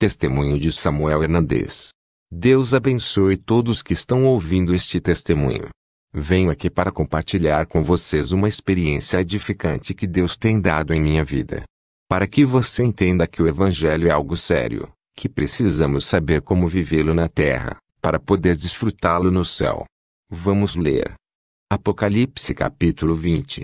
Testemunho de Samuel Hernandes. Deus abençoe todos que estão ouvindo este testemunho. Venho aqui para compartilhar com vocês uma experiência edificante que Deus tem dado em minha vida. Para que você entenda que o Evangelho é algo sério, que precisamos saber como vivê-lo na terra, para poder desfrutá-lo no céu. Vamos ler. Apocalipse capítulo 20.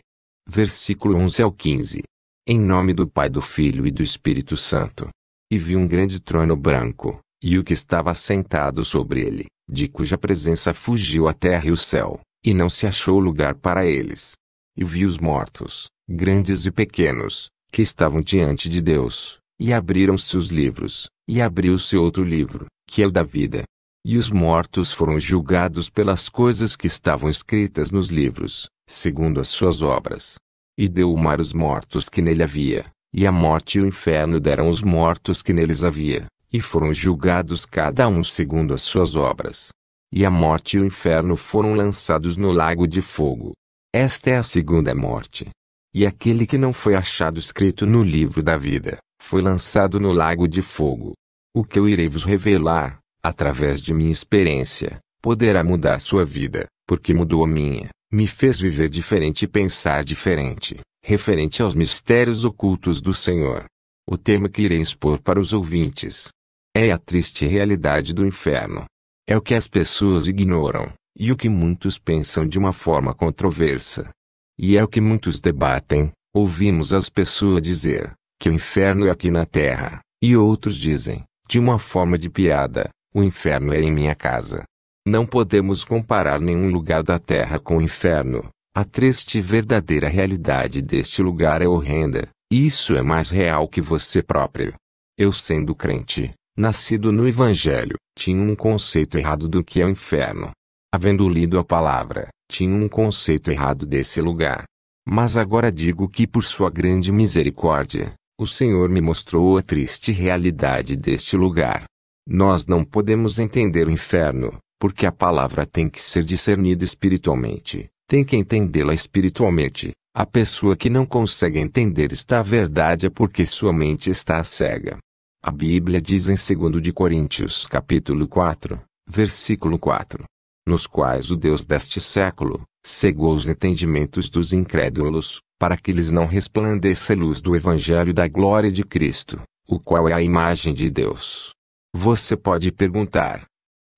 Versículo 11 ao 15. Em nome do Pai, do Filho e do Espírito Santo. E vi um grande trono branco, e o que estava sentado sobre ele, de cuja presença fugiu a terra e o céu, e não se achou lugar para eles. E vi os mortos, grandes e pequenos, que estavam diante de Deus, e abriram-se os livros, e abriu-se outro livro, que é o da vida. E os mortos foram julgados pelas coisas que estavam escritas nos livros, segundo as suas obras. E deu o mar os mortos que nele havia, e a morte e o inferno deram os mortos que neles havia, e foram julgados cada um segundo as suas obras. E a morte e o inferno foram lançados no lago de fogo. Esta é a segunda morte. E aquele que não foi achado escrito no livro da vida, foi lançado no lago de fogo. O que eu irei vos revelar, através de minha experiência, poderá mudar sua vida, porque mudou a minha, me fez viver diferente e pensar diferente, referente aos mistérios ocultos do Senhor. O tema que irei expor para os ouvintes é a triste realidade do inferno. É o que as pessoas ignoram, e o que muitos pensam de uma forma controversa. E é o que muitos debatem. Ouvimos as pessoas dizer que o inferno é aqui na terra, e outros dizem, de uma forma de piada, o inferno é em minha casa. Não podemos comparar nenhum lugar da terra com o inferno. A triste e verdadeira realidade deste lugar é horrenda, e isso é mais real que você próprio. Eu, sendo crente, nascido no Evangelho, tinha um conceito errado do que é o inferno. Havendo lido a palavra, tinha um conceito errado desse lugar. Mas agora digo que por sua grande misericórdia, o Senhor me mostrou a triste realidade deste lugar. Nós não podemos entender o inferno, porque a palavra tem que ser discernida espiritualmente, tem que entendê-la espiritualmente. A pessoa que não consegue entender esta verdade é porque sua mente está cega. A Bíblia diz em 2 de Coríntios capítulo 4, versículo 4, nos quais o Deus deste século cegou os entendimentos dos incrédulos, para que lhes não resplandeça a luz do Evangelho da glória de Cristo, o qual é a imagem de Deus. Você pode perguntar: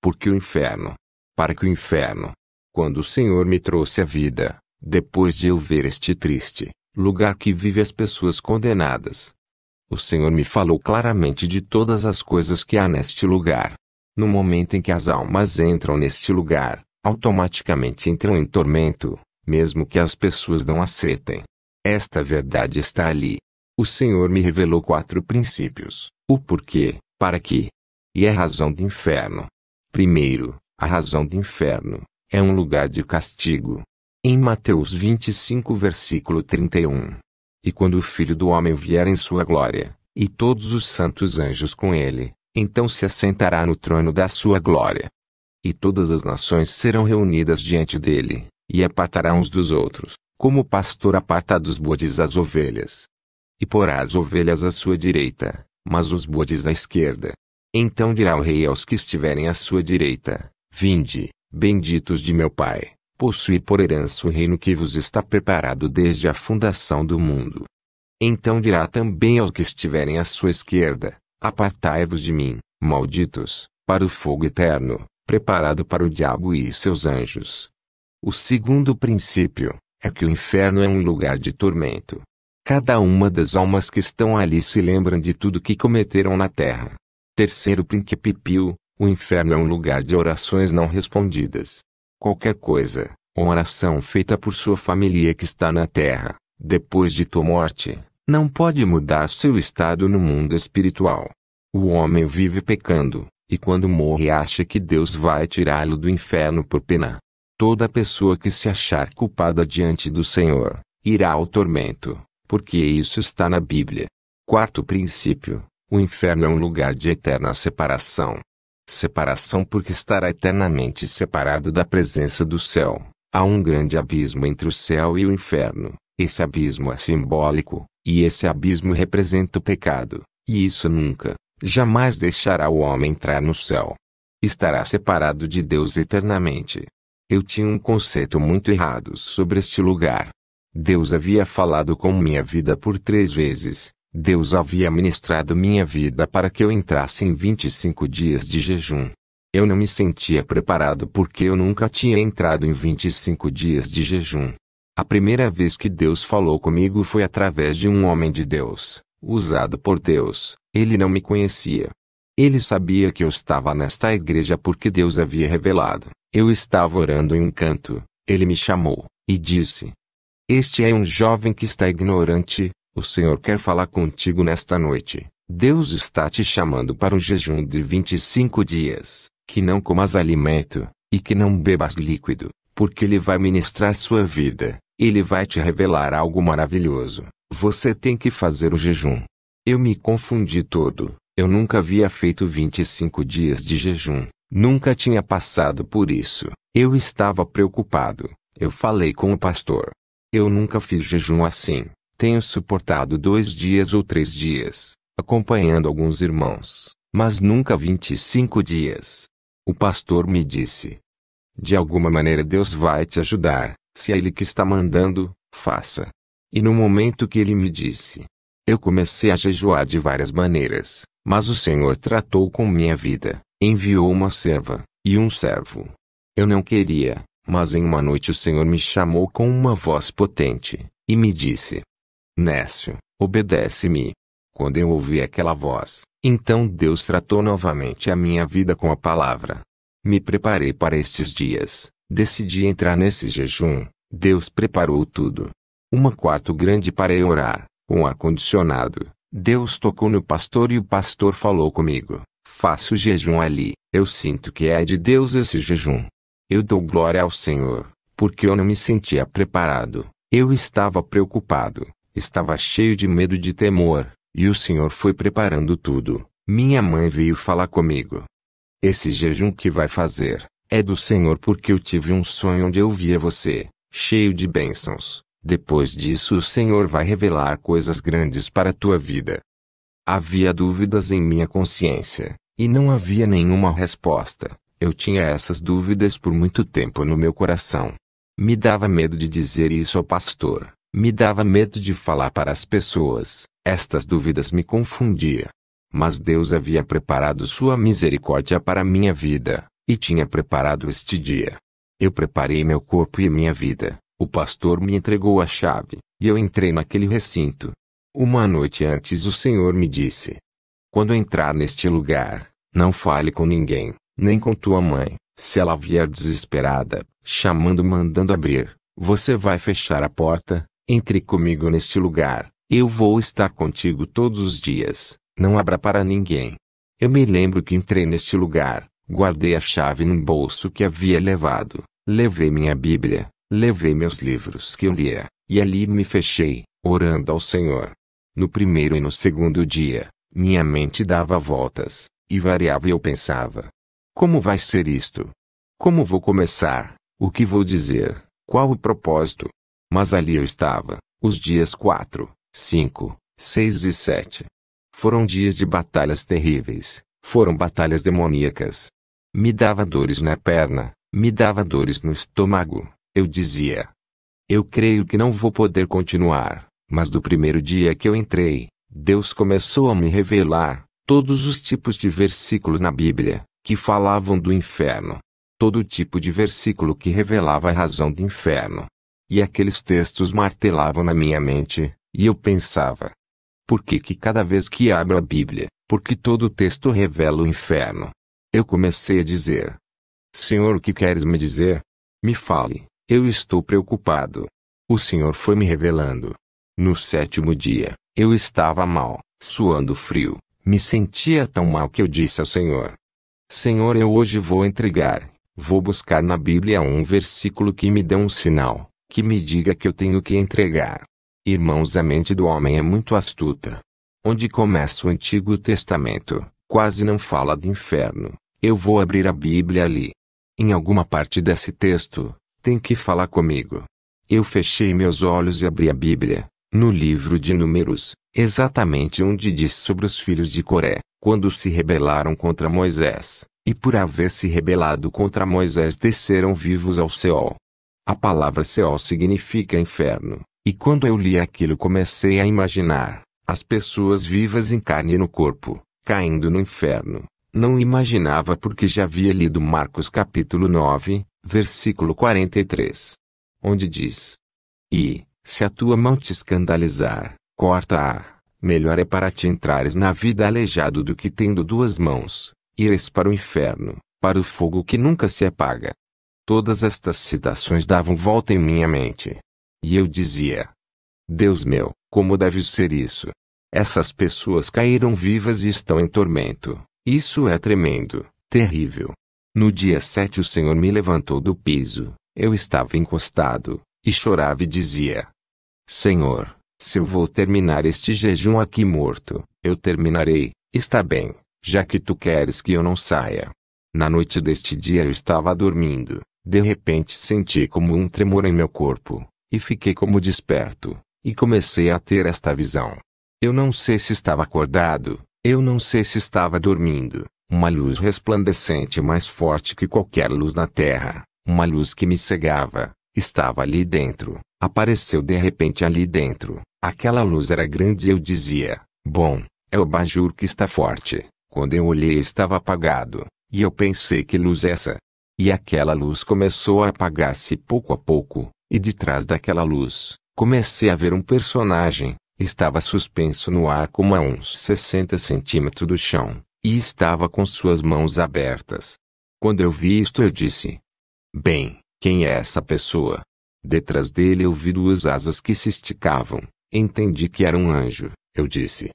por que o inferno? Para que o inferno? Quando o Senhor me trouxe a vida, depois de eu ver este triste lugar que vive as pessoas condenadas, o Senhor me falou claramente de todas as coisas que há neste lugar. No momento em que as almas entram neste lugar, automaticamente entram em tormento, mesmo que as pessoas não aceitem. Esta verdade está ali. O Senhor me revelou 4 princípios: o porquê, para quê e a razão do inferno. Primeiro, a razão do inferno é um lugar de castigo. Em Mateus 25 versículo 31. E quando o Filho do Homem vier em sua glória, e todos os santos anjos com ele, então se assentará no trono da sua glória. E todas as nações serão reunidas diante dele, e apartará uns dos outros, como o pastor aparta dos bodes as ovelhas. E porá as ovelhas à sua direita, mas os bodes à esquerda. Então dirá o rei aos que estiverem à sua direita: vinde, benditos de meu Pai, possuí por herança o reino que vos está preparado desde a fundação do mundo. Então dirá também aos que estiverem à sua esquerda: apartai-vos de mim, malditos, para o fogo eterno, preparado para o diabo e seus anjos. O segundo princípio é que o inferno é um lugar de tormento. Cada uma das almas que estão ali se lembram de tudo que cometeram na terra. Terceiro princípio: o inferno é um lugar de orações não respondidas. Qualquer coisa, uma oração feita por sua família que está na terra, depois de tua morte, não pode mudar seu estado no mundo espiritual. O homem vive pecando, e quando morre acha que Deus vai tirá-lo do inferno por pena. Toda pessoa que se achar culpada diante do Senhor, irá ao tormento, porque isso está na Bíblia. Quarto princípio: o inferno é um lugar de eterna separação. Separação porque estará eternamente separado da presença do céu. Há um grande abismo entre o céu e o inferno. Esse abismo é simbólico, e esse abismo representa o pecado, e isso nunca, jamais deixará o homem entrar no céu. Estará separado de Deus eternamente. Eu tinha um conceito muito errado sobre este lugar. Deus havia falado com minha vida por 3 vezes. Deus havia ministrado minha vida para que eu entrasse em 25 dias de jejum. Eu não me sentia preparado porque eu nunca tinha entrado em 25 dias de jejum. A primeira vez que Deus falou comigo foi através de um homem de Deus, usado por Deus. Ele não me conhecia. Ele sabia que eu estava nesta igreja porque Deus havia revelado. Eu estava orando em um canto. Ele me chamou e disse: "Este é um jovem que está ignorante. O Senhor quer falar contigo nesta noite. Deus está te chamando para um jejum de 25 dias, que não comas alimento, e que não bebas líquido, porque Ele vai ministrar sua vida. Ele vai te revelar algo maravilhoso. Você tem que fazer o jejum." Eu me confundi todo. Eu nunca havia feito 25 dias de jejum. Nunca tinha passado por isso. Eu estava preocupado. Eu falei com o pastor. Eu nunca fiz jejum assim. Tenho suportado 2 dias ou 3 dias, acompanhando alguns irmãos, mas nunca 25 dias. O pastor me disse: "De alguma maneira Deus vai te ajudar. Se é Ele que está mandando, faça." E no momento que ele me disse, eu comecei a jejuar de várias maneiras, mas o Senhor tratou com minha vida, enviou uma serva e um servo. Eu não queria, mas em uma noite o Senhor me chamou com uma voz potente, e me disse: "Nécio, obedece-me." Quando eu ouvi aquela voz, então Deus tratou novamente a minha vida com a palavra. Me preparei para estes dias, decidi entrar nesse jejum. Deus preparou tudo. Uma quarto grande para eu orar, com ar-condicionado. Deus tocou no pastor e o pastor falou comigo: "Faça o jejum ali." Eu sinto que é de Deus esse jejum. Eu dou glória ao Senhor, porque eu não me sentia preparado. Eu estava preocupado, estava cheio de medo e de temor, e o Senhor foi preparando tudo. Minha mãe veio falar comigo: "Esse jejum que vai fazer, é do Senhor porque eu tive um sonho onde eu via você, cheio de bênçãos. Depois disso o Senhor vai revelar coisas grandes para a tua vida." Havia dúvidas em minha consciência, e não havia nenhuma resposta. Eu tinha essas dúvidas por muito tempo no meu coração. Me dava medo de dizer isso ao pastor. Me dava medo de falar para as pessoas. Estas dúvidas me confundiam. Mas Deus havia preparado sua misericórdia para a minha vida, e tinha preparado este dia. Eu preparei meu corpo e minha vida. O pastor me entregou a chave, e eu entrei naquele recinto. Uma noite antes o Senhor me disse: "Quando entrar neste lugar, não fale com ninguém, nem com tua mãe. Se ela vier desesperada, chamando, mandando abrir, você vai fechar a porta. Entre comigo neste lugar. Eu vou estar contigo todos os dias. Não abra para ninguém." Eu me lembro que entrei neste lugar, guardei a chave num bolso que havia levado, levei minha Bíblia, levei meus livros que eu lia, e ali me fechei, orando ao Senhor. No primeiro e no segundo dia, minha mente dava voltas, e variava, e eu pensava: como vai ser isto? Como vou começar? O que vou dizer? Qual o propósito? Mas ali eu estava, os dias 4, 5, 6 e 7. Foram dias de batalhas terríveis, foram batalhas demoníacas. Me dava dores na perna, me dava dores no estômago. Eu dizia: eu creio que não vou poder continuar. Mas do primeiro dia que eu entrei, Deus começou a me revelar todos os tipos de versículos na Bíblia que falavam do inferno. Todo tipo de versículo que revelava a razão do inferno. E aqueles textos martelavam na minha mente, e eu pensava: por que cada vez que abro a Bíblia, porque todo texto revela o inferno? Eu comecei a dizer: Senhor, o que queres me dizer? Me fale, eu estou preocupado. O Senhor foi me revelando. No 7º dia, eu estava mal, suando frio, me sentia tão mal que eu disse ao Senhor: Senhor, eu hoje vou entregar, vou buscar na Bíblia um versículo que me dê um sinal, que me diga que eu tenho que entregar. Irmãos, a mente do homem é muito astuta. Onde começa o Antigo Testamento, quase não fala de inferno. Eu vou abrir a Bíblia ali. Em alguma parte desse texto, tem que falar comigo. Eu fechei meus olhos e abri a Bíblia. No livro de Números, exatamente onde diz sobre os filhos de Coré, quando se rebelaram contra Moisés, e por haver se rebelado contra Moisés desceram vivos ao Seol. A palavra Seol significa inferno, e quando eu li aquilo comecei a imaginar as pessoas vivas em carne e no corpo, caindo no inferno. Não imaginava porque já havia lido Marcos capítulo 9, versículo 43. Onde diz: E, se a tua mão te escandalizar, corta-a, melhor é para ti entrares na vida aleijado do que tendo duas mãos, ires para o inferno, para o fogo que nunca se apaga. Todas estas citações davam volta em minha mente. E eu dizia: Deus meu, como deve ser isso? Essas pessoas caíram vivas e estão em tormento. Isso é tremendo, terrível. No dia 7 o Senhor me levantou do piso, eu estava encostado, e chorava e dizia: Senhor, se eu vou terminar este jejum aqui morto, eu terminarei, está bem, já que tu queres que eu não saia. Na noite deste dia eu estava dormindo, de repente senti como um tremor em meu corpo, e fiquei como desperto, e comecei a ter esta visão. Eu não sei se estava acordado, eu não sei se estava dormindo, uma luz resplandecente mais forte que qualquer luz na terra, uma luz que me cegava, estava ali dentro, apareceu de repente ali dentro, aquela luz era grande e eu dizia: bom, é o abajur que está forte. Quando eu olhei estava apagado, e eu pensei: que luz é essa? E aquela luz começou a apagar-se pouco a pouco, e de trás daquela luz, comecei a ver um personagem. Estava suspenso no ar como a uns 60 centímetros do chão, e estava com suas mãos abertas. Quando eu vi isto eu disse: bem, quem é essa pessoa? Detrás dele eu vi duas asas que se esticavam, entendi que era um anjo, eu disse: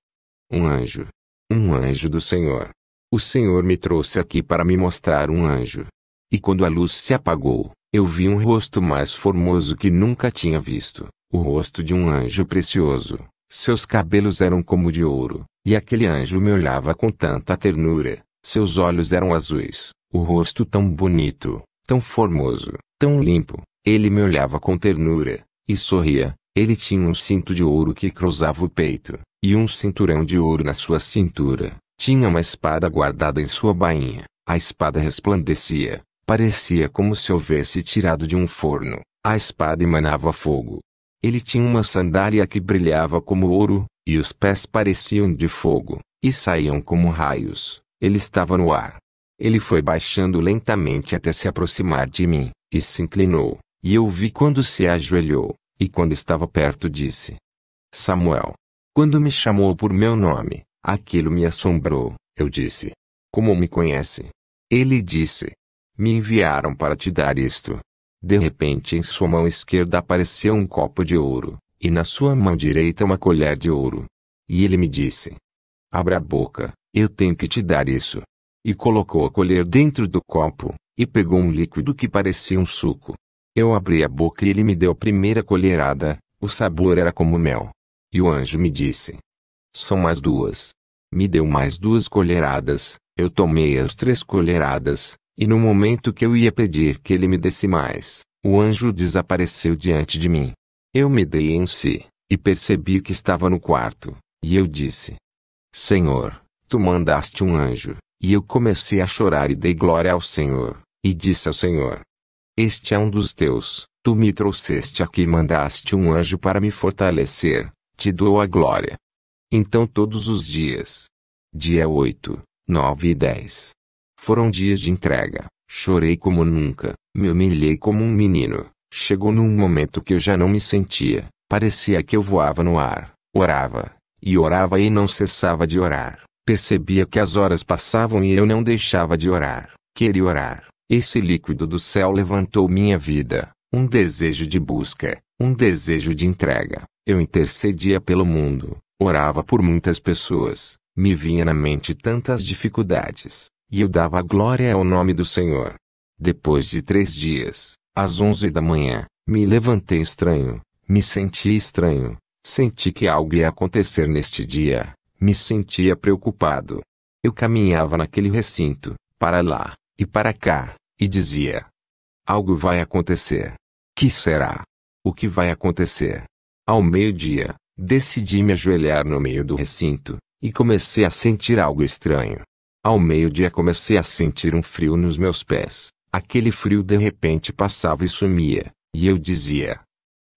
um anjo. Um anjo do Senhor. O Senhor me trouxe aqui para me mostrar um anjo. E quando a luz se apagou, eu vi um rosto mais formoso que nunca tinha visto, o rosto de um anjo precioso. Seus cabelos eram como de ouro, e aquele anjo me olhava com tanta ternura, seus olhos eram azuis, o rosto tão bonito, tão formoso, tão limpo, ele me olhava com ternura, e sorria, ele tinha um cinto de ouro que cruzava o peito, e um cinturão de ouro na sua cintura, tinha uma espada guardada em sua bainha, a espada resplandecia, parecia como se houvesse tirado de um forno, a espada emanava fogo. Ele tinha uma sandália que brilhava como ouro, e os pés pareciam de fogo, e saíam como raios. Ele estava no ar. Ele foi baixando lentamente até se aproximar de mim, e se inclinou, e eu vi quando se ajoelhou, e quando estava perto disse: Samuel. Quando me chamou por meu nome, aquilo me assombrou, eu disse: como me conhece? Ele disse: me enviaram para te dar isto. De repente em sua mão esquerda apareceu um copo de ouro, e na sua mão direita uma colher de ouro. E ele me disse: abra a boca, eu tenho que te dar isso. E colocou a colher dentro do copo, e pegou um líquido que parecia um suco. Eu abri a boca e ele me deu a primeira colherada, o sabor era como mel. E o anjo me disse: são mais duas. Me deu mais 2 colheradas, eu tomei as 3 colheradas. E no momento que eu ia pedir que ele me desse mais, o anjo desapareceu diante de mim. Eu me dei em si, e percebi que estava no quarto, e eu disse: Senhor, tu mandaste um anjo, e eu comecei a chorar e dei glória ao Senhor, e disse ao Senhor: este é um dos teus, tu me trouxeste aqui e mandaste um anjo para me fortalecer, te dou a glória. Então todos os dias, dia 8, 9 e 10, foram dias de entrega. Chorei como nunca, me humilhei como um menino. Chegou num momento que eu já não me sentia, parecia que eu voava no ar, orava e não cessava de orar. Percebia que as horas passavam e eu não deixava de orar, queria orar. Esse líquido do céu levantou minha vida, um desejo de busca, um desejo de entrega. Eu intercedia pelo mundo, orava por muitas pessoas, me vinha na mente tantas dificuldades. E eu dava glória ao nome do Senhor. Depois de 3 dias, às 11 da manhã, me levantei estranho, me senti estranho, senti que algo ia acontecer neste dia, me sentia preocupado. Eu caminhava naquele recinto, para lá, e para cá, e dizia: algo vai acontecer. Que será? O que vai acontecer? Ao meio-dia, Decidi me ajoelhar no meio do recinto, e comecei a sentir algo estranho. Ao meio-dia comecei a sentir um frio nos meus pés. Aquele frio de repente passava e sumia, e eu dizia: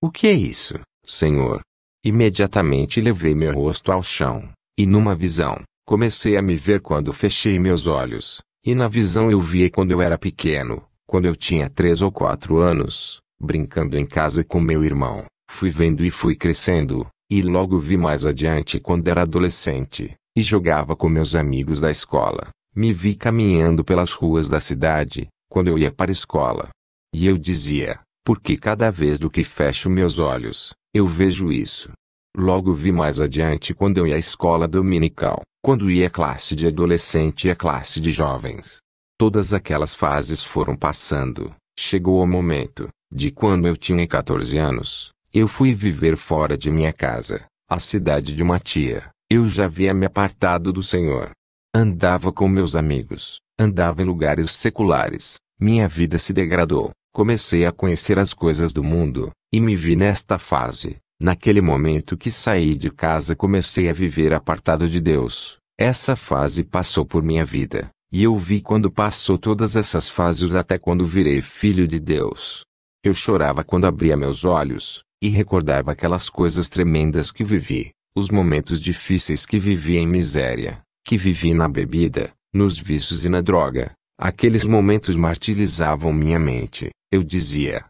"O que é isso, Senhor?" Imediatamente levei meu rosto ao chão, e numa visão, comecei a me ver quando fechei meus olhos, e na visão eu via quando eu era pequeno, quando eu tinha 3 ou 4 anos, brincando em casa com meu irmão. Fui vendo e fui crescendo, e logo vi mais adiante quando era adolescente, e jogava com meus amigos da escola. Me vi caminhando pelas ruas da cidade, quando eu ia para a escola. E eu dizia: "Porque cada vez do que fecho meus olhos, eu vejo isso." Logo vi mais adiante quando eu ia à escola dominical, quando ia à classe de adolescente e à classe de jovens. Todas aquelas fases foram passando. Chegou o momento, de quando eu tinha 14 anos, eu fui viver fora de minha casa, a cidade de uma tia. Eu já havia me apartado do Senhor. Andava com meus amigos, andava em lugares seculares, minha vida se degradou, comecei a conhecer as coisas do mundo, e me vi nesta fase. Naquele momento que saí de casa comecei a viver apartado de Deus. Essa fase passou por minha vida, e eu vi quando passou todas essas fases até quando virei filho de Deus. Eu chorava quando abria meus olhos, e recordava aquelas coisas tremendas que vivi, os momentos difíceis que vivi em miséria, que vivi na bebida, nos vícios e na droga. Aqueles momentos martirizavam minha mente. Eu dizia: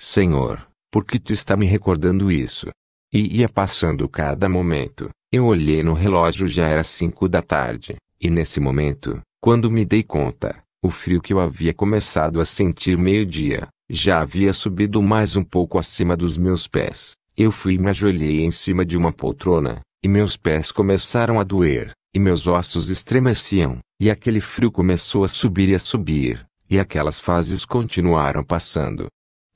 "Senhor, por que tu está me recordando isso?" E ia passando cada momento. Eu olhei no relógio, já era 5 da tarde, e nesse momento, quando me dei conta, o frio que eu havia começado a sentir meio-dia, já havia subido mais um pouco acima dos meus pés. Eu fui e me ajoelhei em cima de uma poltrona, e meus pés começaram a doer, e meus ossos estremeciam, e aquele frio começou a subir, e aquelas fases continuaram passando.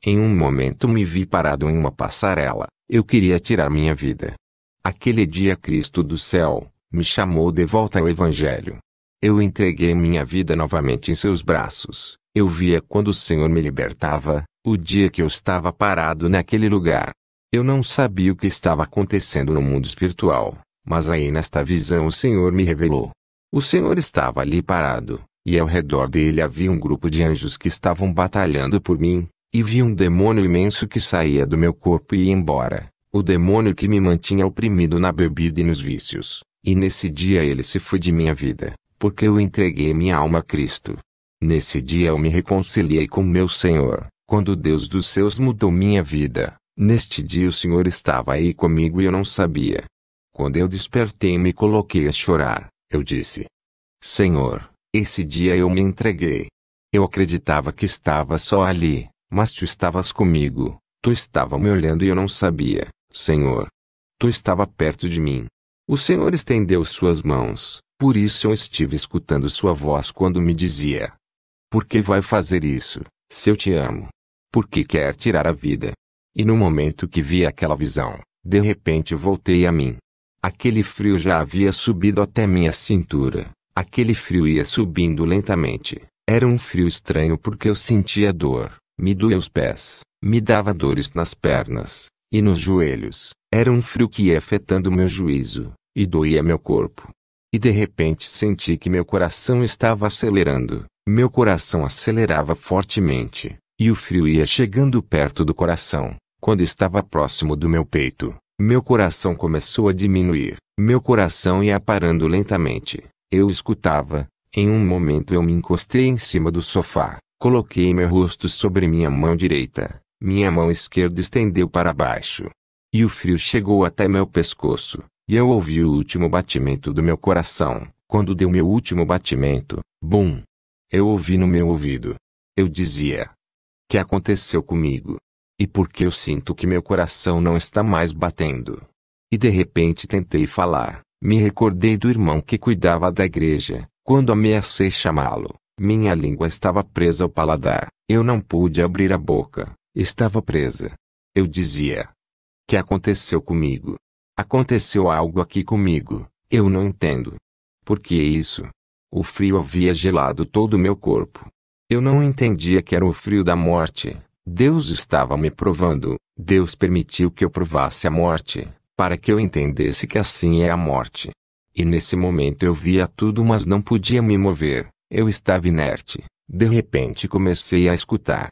Em um momento me vi parado em uma passarela. Eu queria tirar minha vida. Aquele dia Cristo do céu me chamou de volta ao Evangelho. Eu entreguei minha vida novamente em seus braços. Eu via quando o Senhor me libertava, o dia que eu estava parado naquele lugar. Eu não sabia o que estava acontecendo no mundo espiritual, mas aí nesta visão o Senhor me revelou. O Senhor estava ali parado, e ao redor dele havia um grupo de anjos que estavam batalhando por mim. E vi um demônio imenso que saía do meu corpo e ia embora. O demônio que me mantinha oprimido na bebida e nos vícios. E nesse dia ele se foi de minha vida, porque eu entreguei minha alma a Cristo. Nesse dia eu me reconciliei com meu Senhor, quando o Deus dos céus mudou minha vida. Neste dia o Senhor estava aí comigo e eu não sabia. Quando eu despertei e me coloquei a chorar, eu disse: "Senhor, esse dia eu me entreguei. Eu acreditava que estava só ali. Mas tu estavas comigo, tu estava me olhando e eu não sabia, Senhor. Tu estava perto de mim. O Senhor estendeu suas mãos, por isso eu estive escutando sua voz quando me dizia: Por que vai fazer isso, se eu te amo? Por que quer tirar a vida?" E no momento que vi aquela visão, de repente voltei a mim. Aquele frio já havia subido até minha cintura, aquele frio ia subindo lentamente, era um frio estranho porque eu sentia dor. Me doía os pés, me dava dores nas pernas, e nos joelhos. Era um frio que ia afetando meu juízo, e doía meu corpo. E de repente senti que meu coração estava acelerando. Meu coração acelerava fortemente, e o frio ia chegando perto do coração. Quando estava próximo do meu peito, meu coração começou a diminuir. Meu coração ia parando lentamente. Eu escutava. Em um momento eu me encostei em cima do sofá. Coloquei meu rosto sobre minha mão direita, minha mão esquerda estendeu para baixo. E o frio chegou até meu pescoço, e eu ouvi o último batimento do meu coração. Quando deu meu último batimento, bum! Eu ouvi no meu ouvido. Eu dizia: "Que aconteceu comigo? E por que eu sinto que meu coração não está mais batendo?" E de repente tentei falar, me recordei do irmão que cuidava da igreja, quando ameacei chamá-lo. Minha língua estava presa ao paladar, eu não pude abrir a boca, estava presa. Eu dizia: "Que aconteceu comigo? Aconteceu algo aqui comigo, eu não entendo. Por que isso?" O frio havia gelado todo o meu corpo. Eu não entendia que era o frio da morte. Deus estava me provando, Deus permitiu que eu provasse a morte. para que eu entendesse que assim é a morte. E nesse momento eu via tudo, mas não podia me mover, eu estava inerte. De repente comecei a escutar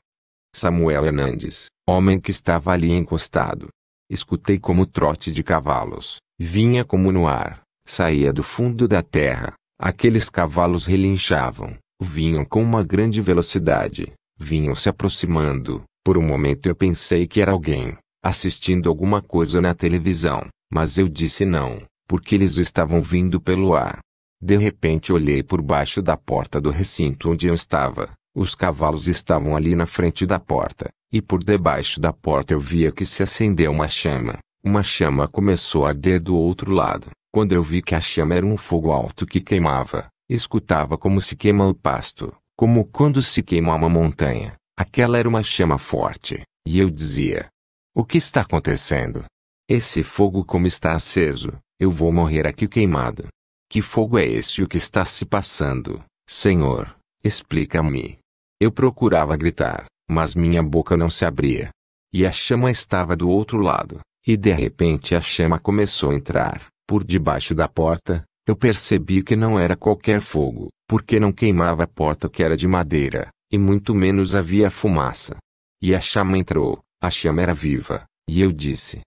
Samuel Hernandes, homem que estava ali encostado. Escutei como trote de cavalos, vinha como no ar, saía do fundo da terra. Aqueles cavalos relinchavam, vinham com uma grande velocidade, vinham se aproximando. Por um momento eu pensei que era alguém assistindo alguma coisa na televisão, mas eu disse não, porque eles estavam vindo pelo ar. De repente olhei por baixo da porta do recinto onde eu estava. Os cavalos estavam ali na frente da porta, e por debaixo da porta eu via que se acendeu uma chama. Uma chama começou a arder do outro lado. Quando eu vi que a chama era um fogo alto que queimava, escutava como se queima o pasto, como quando se queima uma montanha. Aquela era uma chama forte, e eu dizia: o que está acontecendo? Esse fogo como está aceso, eu vou morrer aqui queimado. Que fogo é esse o que está se passando, Senhor? Explica-me. Eu procurava gritar, mas minha boca não se abria. E a chama estava do outro lado, e de repente a chama começou a entrar. Por debaixo da porta, eu percebi que não era qualquer fogo, porque não queimava a porta que era de madeira, e muito menos havia fumaça. E a chama entrou, a chama era viva, e eu disse: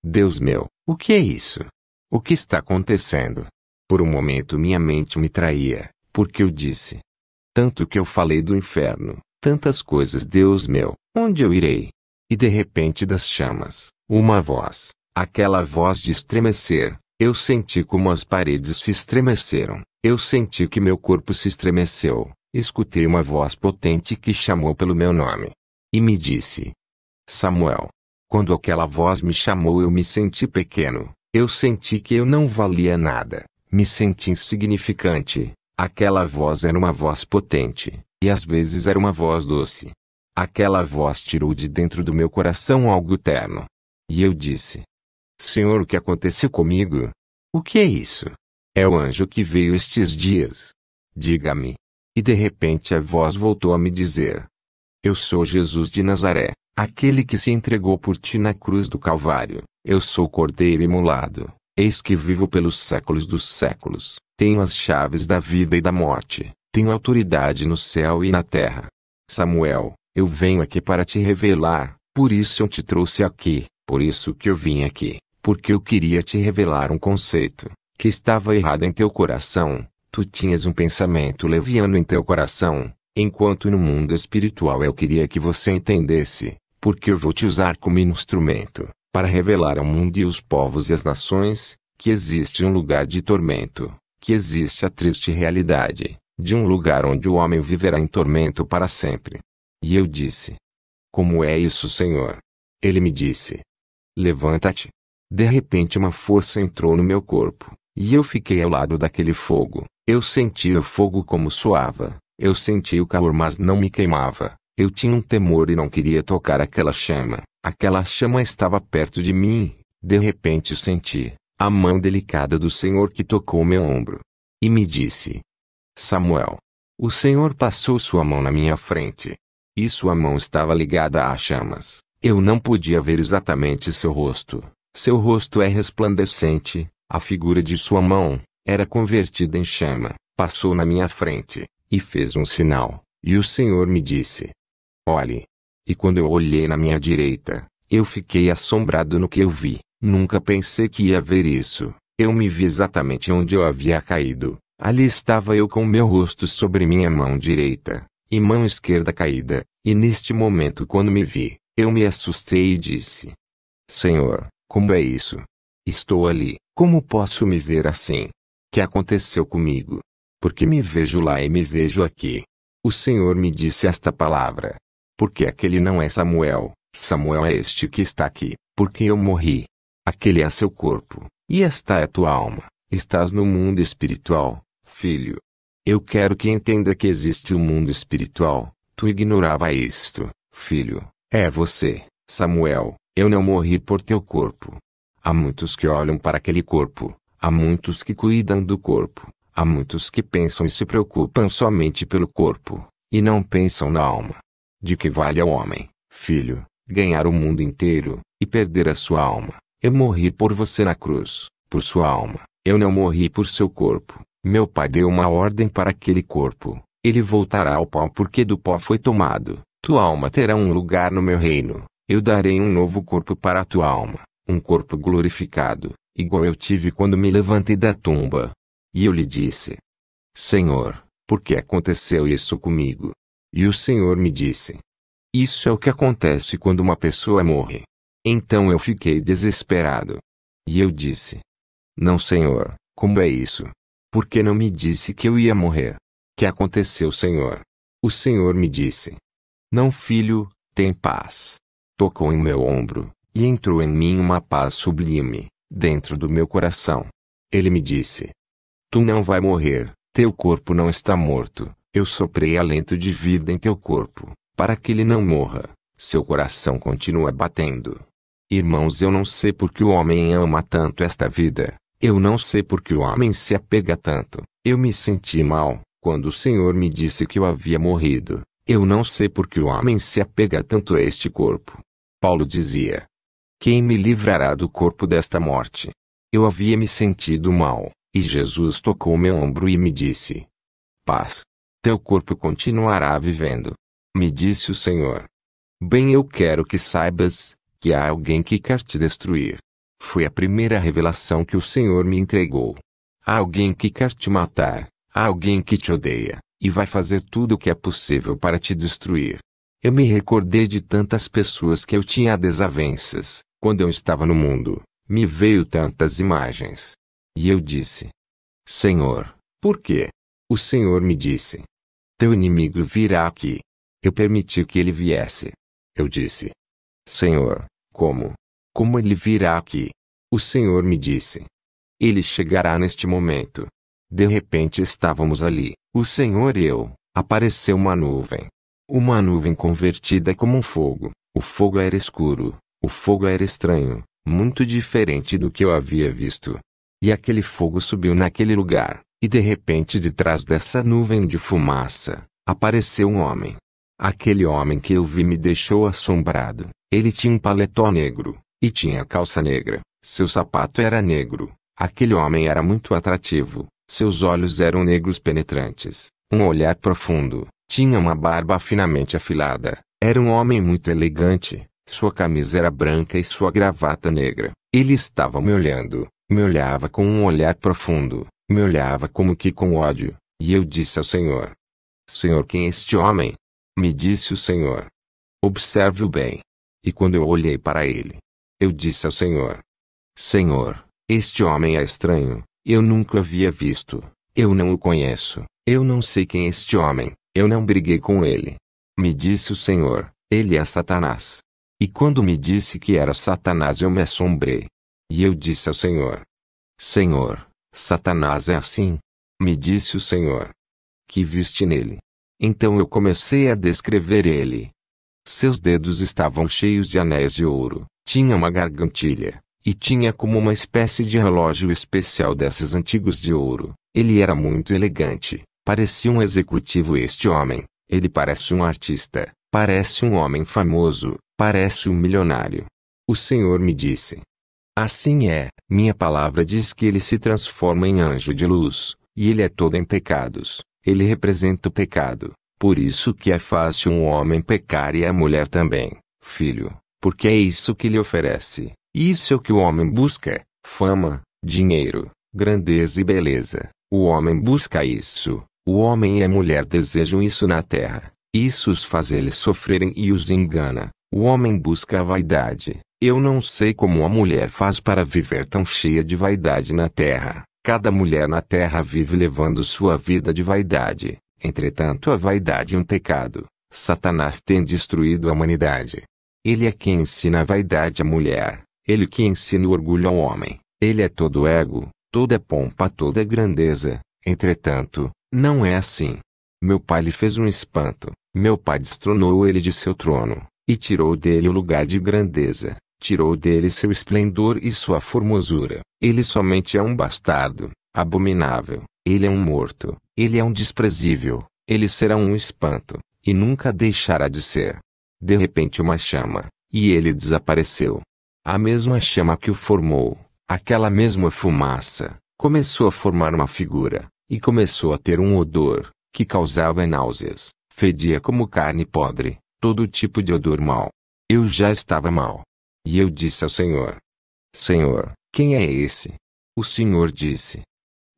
Deus meu, o que é isso? O que está acontecendo? Por um momento minha mente me traía, porque eu disse: tanto que eu falei do inferno, tantas coisas, Deus meu, onde eu irei? E de repente das chamas, uma voz, aquela voz de estremecer, eu senti como as paredes se estremeceram, eu senti que meu corpo se estremeceu, escutei uma voz potente que chamou pelo meu nome. E me disse: Samuel. Quando aquela voz me chamou eu me senti pequeno, eu senti que eu não valia nada, me senti insignificante. Aquela voz era uma voz potente, e às vezes era uma voz doce. Aquela voz tirou de dentro do meu coração algo terno. E eu disse: Senhor, o que aconteceu comigo? O que é isso? É o anjo que veio estes dias. Diga-me. E de repente a voz voltou a me dizer: eu sou Jesus de Nazaré, aquele que se entregou por ti na cruz do Calvário. Eu sou o Cordeiro imolado. Eis que vivo pelos séculos dos séculos. Tenho as chaves da vida e da morte. Tenho autoridade no céu e na terra. Samuel, eu venho aqui para te revelar. Por isso eu te trouxe aqui. Por isso que eu vim aqui. Porque eu queria te revelar um conceito que estava errado em teu coração. Tu tinhas um pensamento leviano em teu coração, enquanto no mundo espiritual eu queria que você entendesse. Porque eu vou te usar como instrumento para revelar ao mundo e aos povos e às nações que existe um lugar de tormento, que existe a triste realidade de um lugar onde o homem viverá em tormento para sempre. E eu disse: como é isso, Senhor? Ele me disse: levanta-te. De repente uma força entrou no meu corpo, e eu fiquei ao lado daquele fogo. Eu sentia o fogo como suava, eu sentia o calor mas não me queimava. Eu tinha um temor e não queria tocar aquela chama. Aquela chama estava perto de mim. De repente senti a mão delicada do Senhor que tocou meu ombro. E me disse: Samuel. O Senhor passou sua mão na minha frente. E sua mão estava ligada às chamas. Eu não podia ver exatamente seu rosto. Seu rosto é resplandecente. A figura de sua mão era convertida em chama. Passou na minha frente e fez um sinal. E o Senhor me disse: olhe. E quando eu olhei na minha direita, eu fiquei assombrado no que eu vi. Nunca pensei que ia ver isso. Eu me vi exatamente onde eu havia caído. Ali estava eu com meu rosto sobre minha mão direita, e mão esquerda caída. E neste momento, quando me vi, eu me assustei e disse: Senhor, como é isso? Estou ali, como posso me ver assim? Que aconteceu comigo? Porque me vejo lá e me vejo aqui. O Senhor me disse esta palavra: porque aquele não é Samuel, Samuel é este que está aqui, porque eu morri. Aquele é seu corpo, e esta é tua alma. Estás no mundo espiritual, filho. Eu quero que entenda que existe o mundo espiritual. Tu ignorava isto, filho. É você, Samuel. Eu não morri por teu corpo. Há muitos que olham para aquele corpo, há muitos que cuidam do corpo, há muitos que pensam e se preocupam somente pelo corpo, e não pensam na alma. De que vale ao homem, filho, ganhar o mundo inteiro, e perder a sua alma? Eu morri por você na cruz, por sua alma. Eu não morri por seu corpo. Meu pai deu uma ordem para aquele corpo. Ele voltará ao pó porque do pó foi tomado. Tua alma terá um lugar no meu reino. Eu darei um novo corpo para a tua alma, um corpo glorificado, igual eu tive quando me levantei da tumba. E eu lhe disse: Senhor, por que aconteceu isso comigo? E o Senhor me disse: Isso é o que acontece quando uma pessoa morre. Então eu fiquei desesperado. E eu disse: Não, Senhor, como é isso? Por que não me disse que eu ia morrer? Que aconteceu, Senhor? O Senhor me disse: Não, filho, tem paz. Tocou em meu ombro, e entrou em mim uma paz sublime, dentro do meu coração. Ele me disse: Tu não vai morrer, teu corpo não está morto. Eu soprei alento de vida em teu corpo, para que ele não morra. Seu coração continua batendo. Irmãos, eu não sei por que o homem ama tanto esta vida. Eu não sei por que o homem se apega tanto. Eu me senti mal quando o Senhor me disse que eu havia morrido. Eu não sei por que o homem se apega tanto a este corpo. Paulo dizia: Quem me livrará do corpo desta morte? Eu havia me sentido mal, e Jesus tocou meu ombro e me disse: Paz. Teu corpo continuará vivendo. Me disse o Senhor: Bem, eu quero que saibas que há alguém que quer te destruir. Foi a primeira revelação que o Senhor me entregou. Há alguém que quer te matar, há alguém que te odeia, e vai fazer tudo o que é possível para te destruir. Eu me recordei de tantas pessoas que eu tinha desavenças, quando eu estava no mundo, me veio tantas imagens. E eu disse: Senhor, por quê? O Senhor me disse: Teu inimigo virá aqui. Eu permiti que ele viesse. Eu disse: Senhor, como? Como ele virá aqui? O Senhor me disse: Ele chegará neste momento. De repente estávamos ali, o Senhor e eu. Apareceu uma nuvem. Uma nuvem convertida como um fogo. O fogo era escuro. O fogo era estranho, muito diferente do que eu havia visto. E aquele fogo subiu naquele lugar, e de repente de trás dessa nuvem de fumaça, apareceu um homem. Aquele homem que eu vi me deixou assombrado. Ele tinha um paletó negro, e tinha calça negra. Seu sapato era negro. Aquele homem era muito atrativo. Seus olhos eram negros penetrantes, um olhar profundo. Tinha uma barba finamente afilada. Era um homem muito elegante. Sua camisa era branca e sua gravata negra. Ele estava me olhando, me olhava com um olhar profundo, me olhava como que com ódio. E eu disse ao Senhor: Senhor, quem é este homem? Me disse o Senhor: Observe-o bem. E quando eu olhei para ele, eu disse ao Senhor: Senhor, este homem é estranho. Eu nunca o havia visto. Eu não o conheço. Eu não sei quem é este homem. Eu não briguei com ele. Me disse o Senhor: Ele é Satanás. E quando me disse que era Satanás, eu me assombrei. E eu disse ao Senhor: Senhor, Satanás é assim? Me disse o Senhor: Que viste nele? Então eu comecei a descrever ele. Seus dedos estavam cheios de anéis de ouro, tinha uma gargantilha, e tinha como uma espécie de relógio especial desses antigos de ouro. Ele era muito elegante, parecia um executivo este homem. Ele parece um artista, parece um homem famoso, parece um milionário. O Senhor me disse: Assim é, minha palavra diz que ele se transforma em anjo de luz, e ele é todo em pecados. Ele representa o pecado. Por isso que é fácil um homem pecar e a mulher também, filho, porque é isso que lhe oferece. Isso é o que o homem busca: fama, dinheiro, grandeza e beleza. O homem busca isso. O homem e a mulher desejam isso na terra. Isso os faz eles sofrerem e os engana. O homem busca a vaidade. Eu não sei como a mulher faz para viver tão cheia de vaidade na terra. Cada mulher na terra vive levando sua vida de vaidade. Entretanto, a vaidade é um pecado. Satanás tem destruído a humanidade. Ele é quem ensina a vaidade à mulher. Ele que ensina o orgulho ao homem. Ele é todo ego, toda pompa, toda grandeza. Entretanto, não é assim. Meu pai lhe fez um espanto. Meu pai destronou ele de seu trono, e tirou dele o lugar de grandeza. Tirou dele seu esplendor e sua formosura. Ele somente é um bastardo, abominável. Ele é um morto. Ele é um desprezível. Ele será um espanto, e nunca deixará de ser. De repente uma chama, e ele desapareceu. A mesma chama que o formou, aquela mesma fumaça, começou a formar uma figura, e começou a ter um odor, que causava náuseas, fedia como carne podre, todo tipo de odor mau. Eu já estava mal. E eu disse ao Senhor: Senhor, quem é esse? O Senhor disse: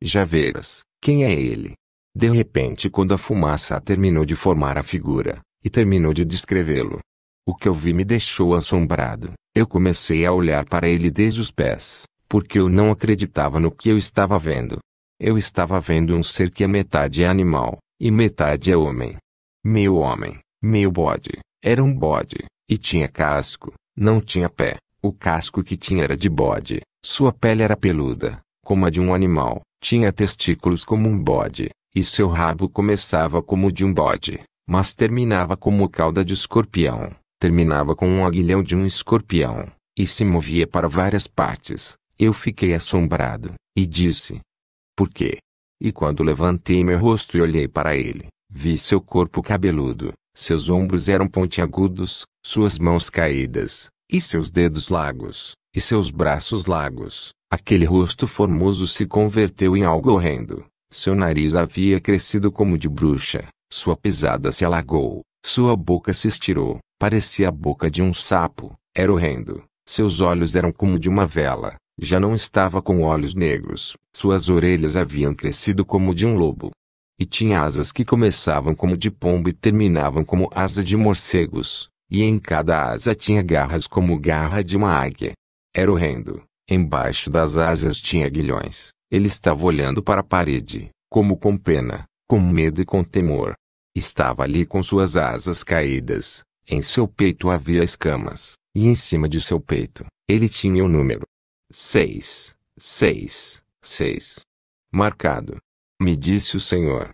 já verás, quem é ele? De repente, quando a fumaça terminou de formar a figura, e terminou de descrevê-lo, o que eu vi me deixou assombrado. Eu comecei a olhar para ele desde os pés, porque eu não acreditava no que eu estava vendo. Eu estava vendo um ser que metade é animal, e metade é homem. Meio bode. Era um bode, e tinha casco, não tinha pé. O casco que tinha era de bode, sua pele era peluda, como a de um animal, tinha testículos como um bode, e seu rabo começava como o de um bode, mas terminava como cauda de escorpião, terminava com um aguilhão de um escorpião, e se movia para várias partes. Eu fiquei assombrado, e disse: por quê? E quando levantei meu rosto e olhei para ele, vi seu corpo cabeludo, seus ombros eram pontiagudos, suas mãos caídas, e seus dedos largos, e seus braços largos. Aquele rosto formoso se converteu em algo horrendo. Seu nariz havia crescido como de bruxa, sua pisada se alagou, sua boca se estirou, parecia a boca de um sapo, era horrendo. Seus olhos eram como de uma vela, já não estava com olhos negros, suas orelhas haviam crescido como de um lobo. E tinha asas que começavam como de pombo e terminavam como asa de morcegos, e em cada asa tinha garras como garra de uma águia. Era horrendo. Embaixo das asas tinha aguilhões. Ele estava olhando para a parede, como com pena, com medo e com temor. Estava ali com suas asas caídas. Em seu peito havia escamas, e em cima de seu peito, ele tinha o número 666 marcado. Me disse o Senhor: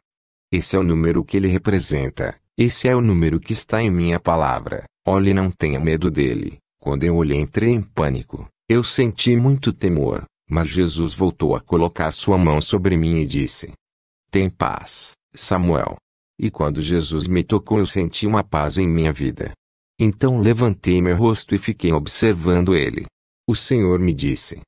esse é o número que ele representa, esse é o número que está em minha palavra. Olhe, não tenha medo dele. Quando eu olhei, entrei em pânico. Eu senti muito temor, mas Jesus voltou a colocar sua mão sobre mim e disse: tem paz, Samuel. E quando Jesus me tocou, eu senti uma paz em minha vida. Então levantei meu rosto e fiquei observando ele. O Senhor me disse: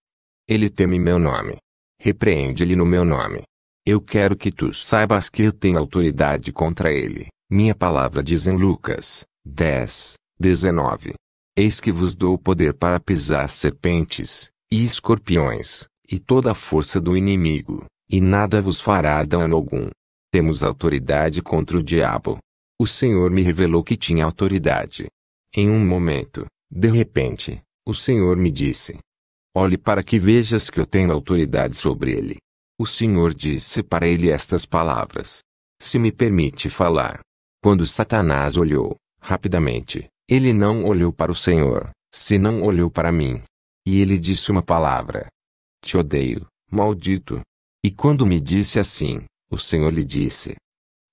ele teme meu nome. Repreende-lhe no meu nome. Eu quero que tu saibas que eu tenho autoridade contra ele. Minha palavra diz em Lucas 10:19. Eis que vos dou o poder para pisar serpentes, e escorpiões, e toda a força do inimigo, e nada vos fará dano algum. Temos autoridade contra o diabo. O Senhor me revelou que tinha autoridade. Em um momento, de repente, o Senhor me disse: olhe para que vejas que eu tenho autoridade sobre ele. O Senhor disse para ele estas palavras: se me permite falar. Quando Satanás olhou, rapidamente, ele não olhou para o Senhor, senão olhou para mim. E ele disse uma palavra: te odeio, maldito. E quando me disse assim, o Senhor lhe disse: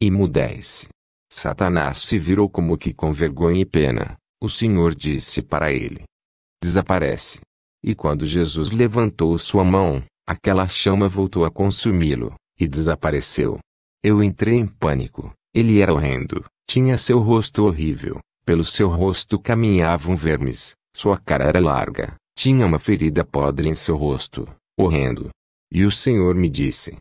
imudece. Satanás se virou como que com vergonha e pena. O Senhor disse para ele: desaparece. E quando Jesus levantou sua mão, aquela chama voltou a consumi-lo, e desapareceu. Eu entrei em pânico. Ele era horrendo, tinha seu rosto horrível, pelo seu rosto caminhavam vermes, sua cara era larga, tinha uma ferida podre em seu rosto, horrendo. E o Senhor me disse: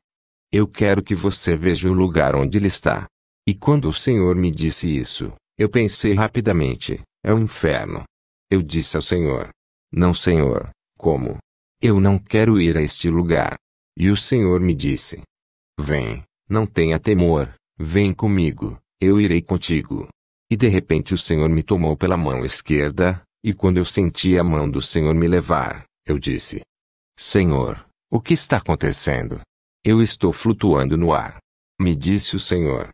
eu quero que você veja o lugar onde ele está. E quando o Senhor me disse isso, eu pensei rapidamente: é o inferno. Eu disse ao Senhor: não, Senhor, como? Eu não quero ir a este lugar. E o Senhor me disse: vem, não tenha temor, vem comigo, eu irei contigo. E de repente o Senhor me tomou pela mão esquerda, e quando eu senti a mão do Senhor me levar, eu disse: Senhor, o que está acontecendo? Eu estou flutuando no ar. Me disse o Senhor: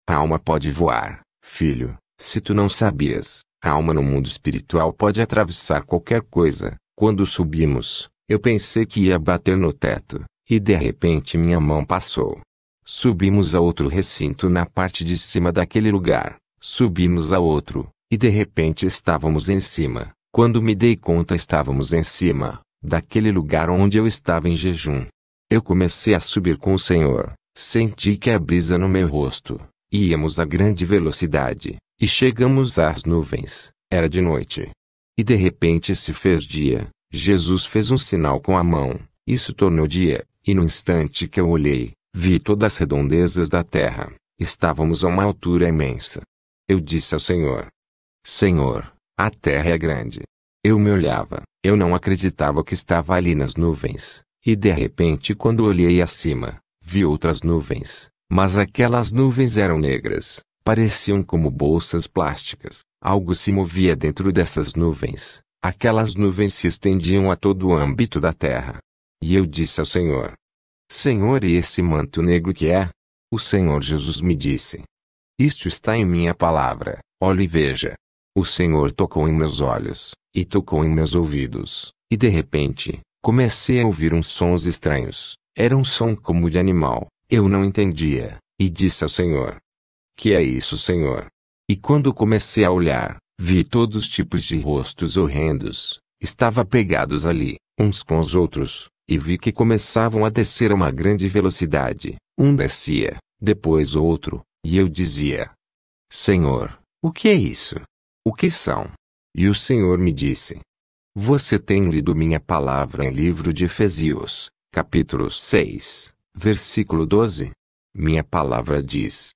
a alma pode voar, filho, se tu não sabias, a alma no mundo espiritual pode atravessar qualquer coisa. Quando subimos, eu pensei que ia bater no teto, e de repente minha mão passou. Subimos a outro recinto na parte de cima daquele lugar, subimos a outro, e de repente estávamos em cima. Quando me dei conta, estávamos em cima daquele lugar onde eu estava em jejum. Eu comecei a subir com o Senhor, senti que a brisa no meu rosto, e íamos a grande velocidade, e chegamos às nuvens. Era de noite. E de repente se fez dia. Jesus fez um sinal com a mão. Isso tornou dia, e no instante que eu olhei, vi todas as redondezas da terra. Estávamos a uma altura imensa. Eu disse ao Senhor: Senhor, a terra é grande. Eu me olhava, eu não acreditava que estava ali nas nuvens. E de repente, quando olhei acima, vi outras nuvens. Mas aquelas nuvens eram negras, pareciam como bolsas plásticas. Algo se movia dentro dessas nuvens. Aquelas nuvens se estendiam a todo o âmbito da terra. E eu disse ao Senhor: Senhor, e esse manto negro que é? O Senhor Jesus me disse: Isto está em minha palavra, olhe e veja. O Senhor tocou em meus olhos, e tocou em meus ouvidos, e de repente, comecei a ouvir uns sons estranhos. Era um som como de animal, eu não entendia, e disse ao Senhor: Que é isso, Senhor? E quando comecei a olhar, vi todos os tipos de rostos horrendos, estavam pegados ali, uns com os outros, e vi que começavam a descer a uma grande velocidade. Um descia, depois outro, e eu dizia: Senhor, o que é isso? O que são? E o Senhor me disse: Você tem lido minha palavra em livro de Efésios, capítulo 6, versículo 12? Minha palavra diz: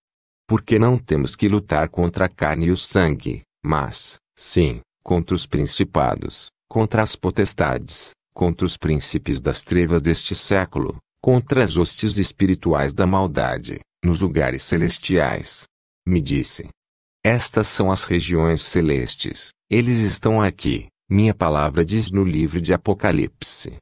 Porque não temos que lutar contra a carne e o sangue, mas, sim, contra os principados, contra as potestades, contra os príncipes das trevas deste século, contra as hostes espirituais da maldade, nos lugares celestiais. Me disse: Estas são as regiões celestes, eles estão aqui. Minha palavra diz no livro de Apocalipse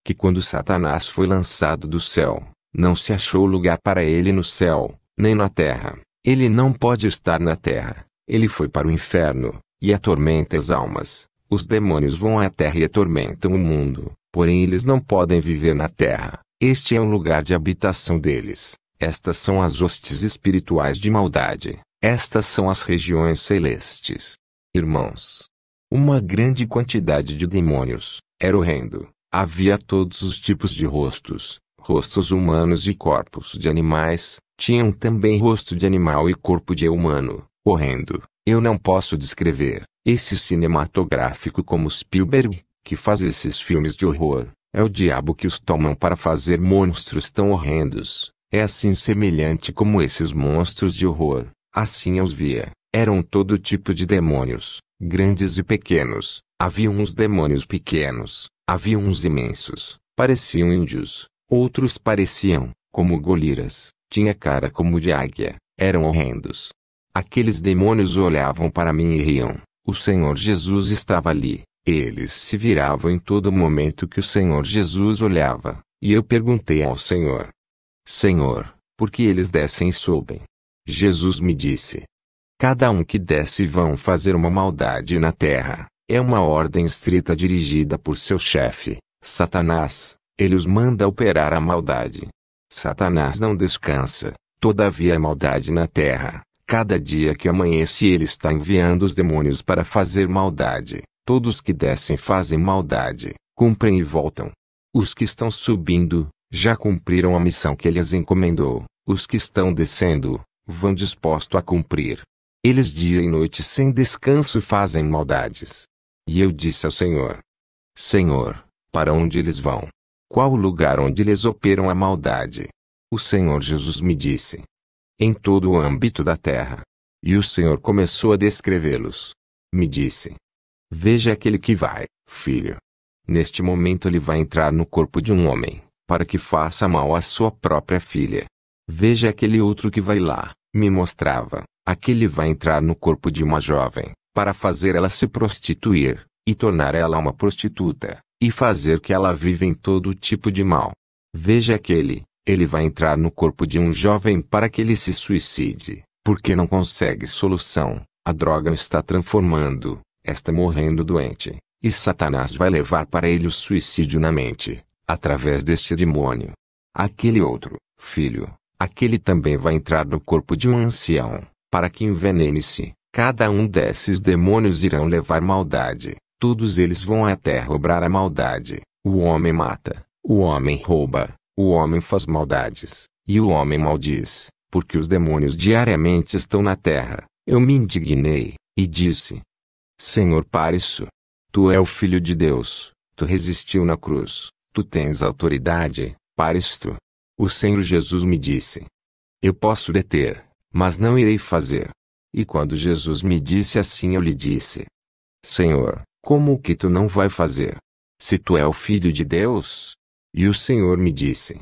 que quando Satanás foi lançado do céu, não se achou lugar para ele no céu, nem na terra. Ele não pode estar na terra. Ele foi para o inferno, e atormenta as almas. Os demônios vão à terra e atormentam o mundo, porém eles não podem viver na terra. Este é o lugar de habitação deles. Estas são as hostes espirituais de maldade. Estas são as regiões celestes. Irmãos, uma grande quantidade de demônios. Era horrendo. Havia todos os tipos de rostos. Rostos humanos e corpos de animais. Tinham também rosto de animal e corpo de humano. Horrendo. Eu não posso descrever. Esse cinematográfico como Spielberg, que faz esses filmes de horror, é o diabo que os tomam para fazer monstros tão horrendos. É assim semelhante como esses monstros de horror. Assim eu os via. Eram todo tipo de demônios, grandes e pequenos. Havia uns demônios pequenos, havia uns imensos, pareciam índios. Outros pareciam, como goliras, tinha cara como de águia, eram horrendos. Aqueles demônios olhavam para mim e riam. O Senhor Jesus estava ali. Eles se viravam em todo momento que o Senhor Jesus olhava. E eu perguntei ao Senhor: Senhor, por que eles descem e sobem? Jesus me disse: Cada um que desce vão fazer uma maldade na terra. É uma ordem estrita dirigida por seu chefe, Satanás. Ele os manda operar a maldade. Satanás não descansa, todavia a maldade na terra. Cada dia que amanhece ele está enviando os demônios para fazer maldade. Todos que descem fazem maldade, cumprem e voltam. Os que estão subindo, já cumpriram a missão que ele as encomendou. Os que estão descendo, vão dispostos a cumprir. Eles dia e noite sem descanso fazem maldades. E eu disse ao Senhor: Senhor, para onde eles vão? Qual o lugar onde eles operam a maldade? O Senhor Jesus me disse: Em todo o âmbito da terra. E o Senhor começou a descrevê-los. Me disse: Veja aquele que vai, filho. Neste momento ele vai entrar no corpo de um homem, para que faça mal à sua própria filha. Veja aquele outro que vai lá, me mostrava. Aquele vai entrar no corpo de uma jovem, para fazer ela se prostituir, e tornar ela uma prostituta, e fazer que ela viva em todo tipo de mal. Veja aquele, ele vai entrar no corpo de um jovem para que ele se suicide, porque não consegue solução, a droga o está transformando, está morrendo doente, e Satanás vai levar para ele o suicídio na mente, através deste demônio. Aquele outro, filho, aquele também vai entrar no corpo de um ancião, para que envenene-se. Cada um desses demônios irão levar maldade. Todos eles vão à terra obrar a maldade. O homem mata, o homem rouba, o homem faz maldades, e o homem maldiz, porque os demônios diariamente estão na terra. Eu me indignei, e disse: Senhor, para isso. tu és o Filho de Deus, tu resistiu na cruz, tu tens autoridade para isto. O Senhor Jesus me disse: eu posso deter, mas não irei fazer. E quando Jesus me disse assim, eu lhe disse: Senhor, como que tu não vai fazer? Se tu és o Filho de Deus? E o Senhor me disse: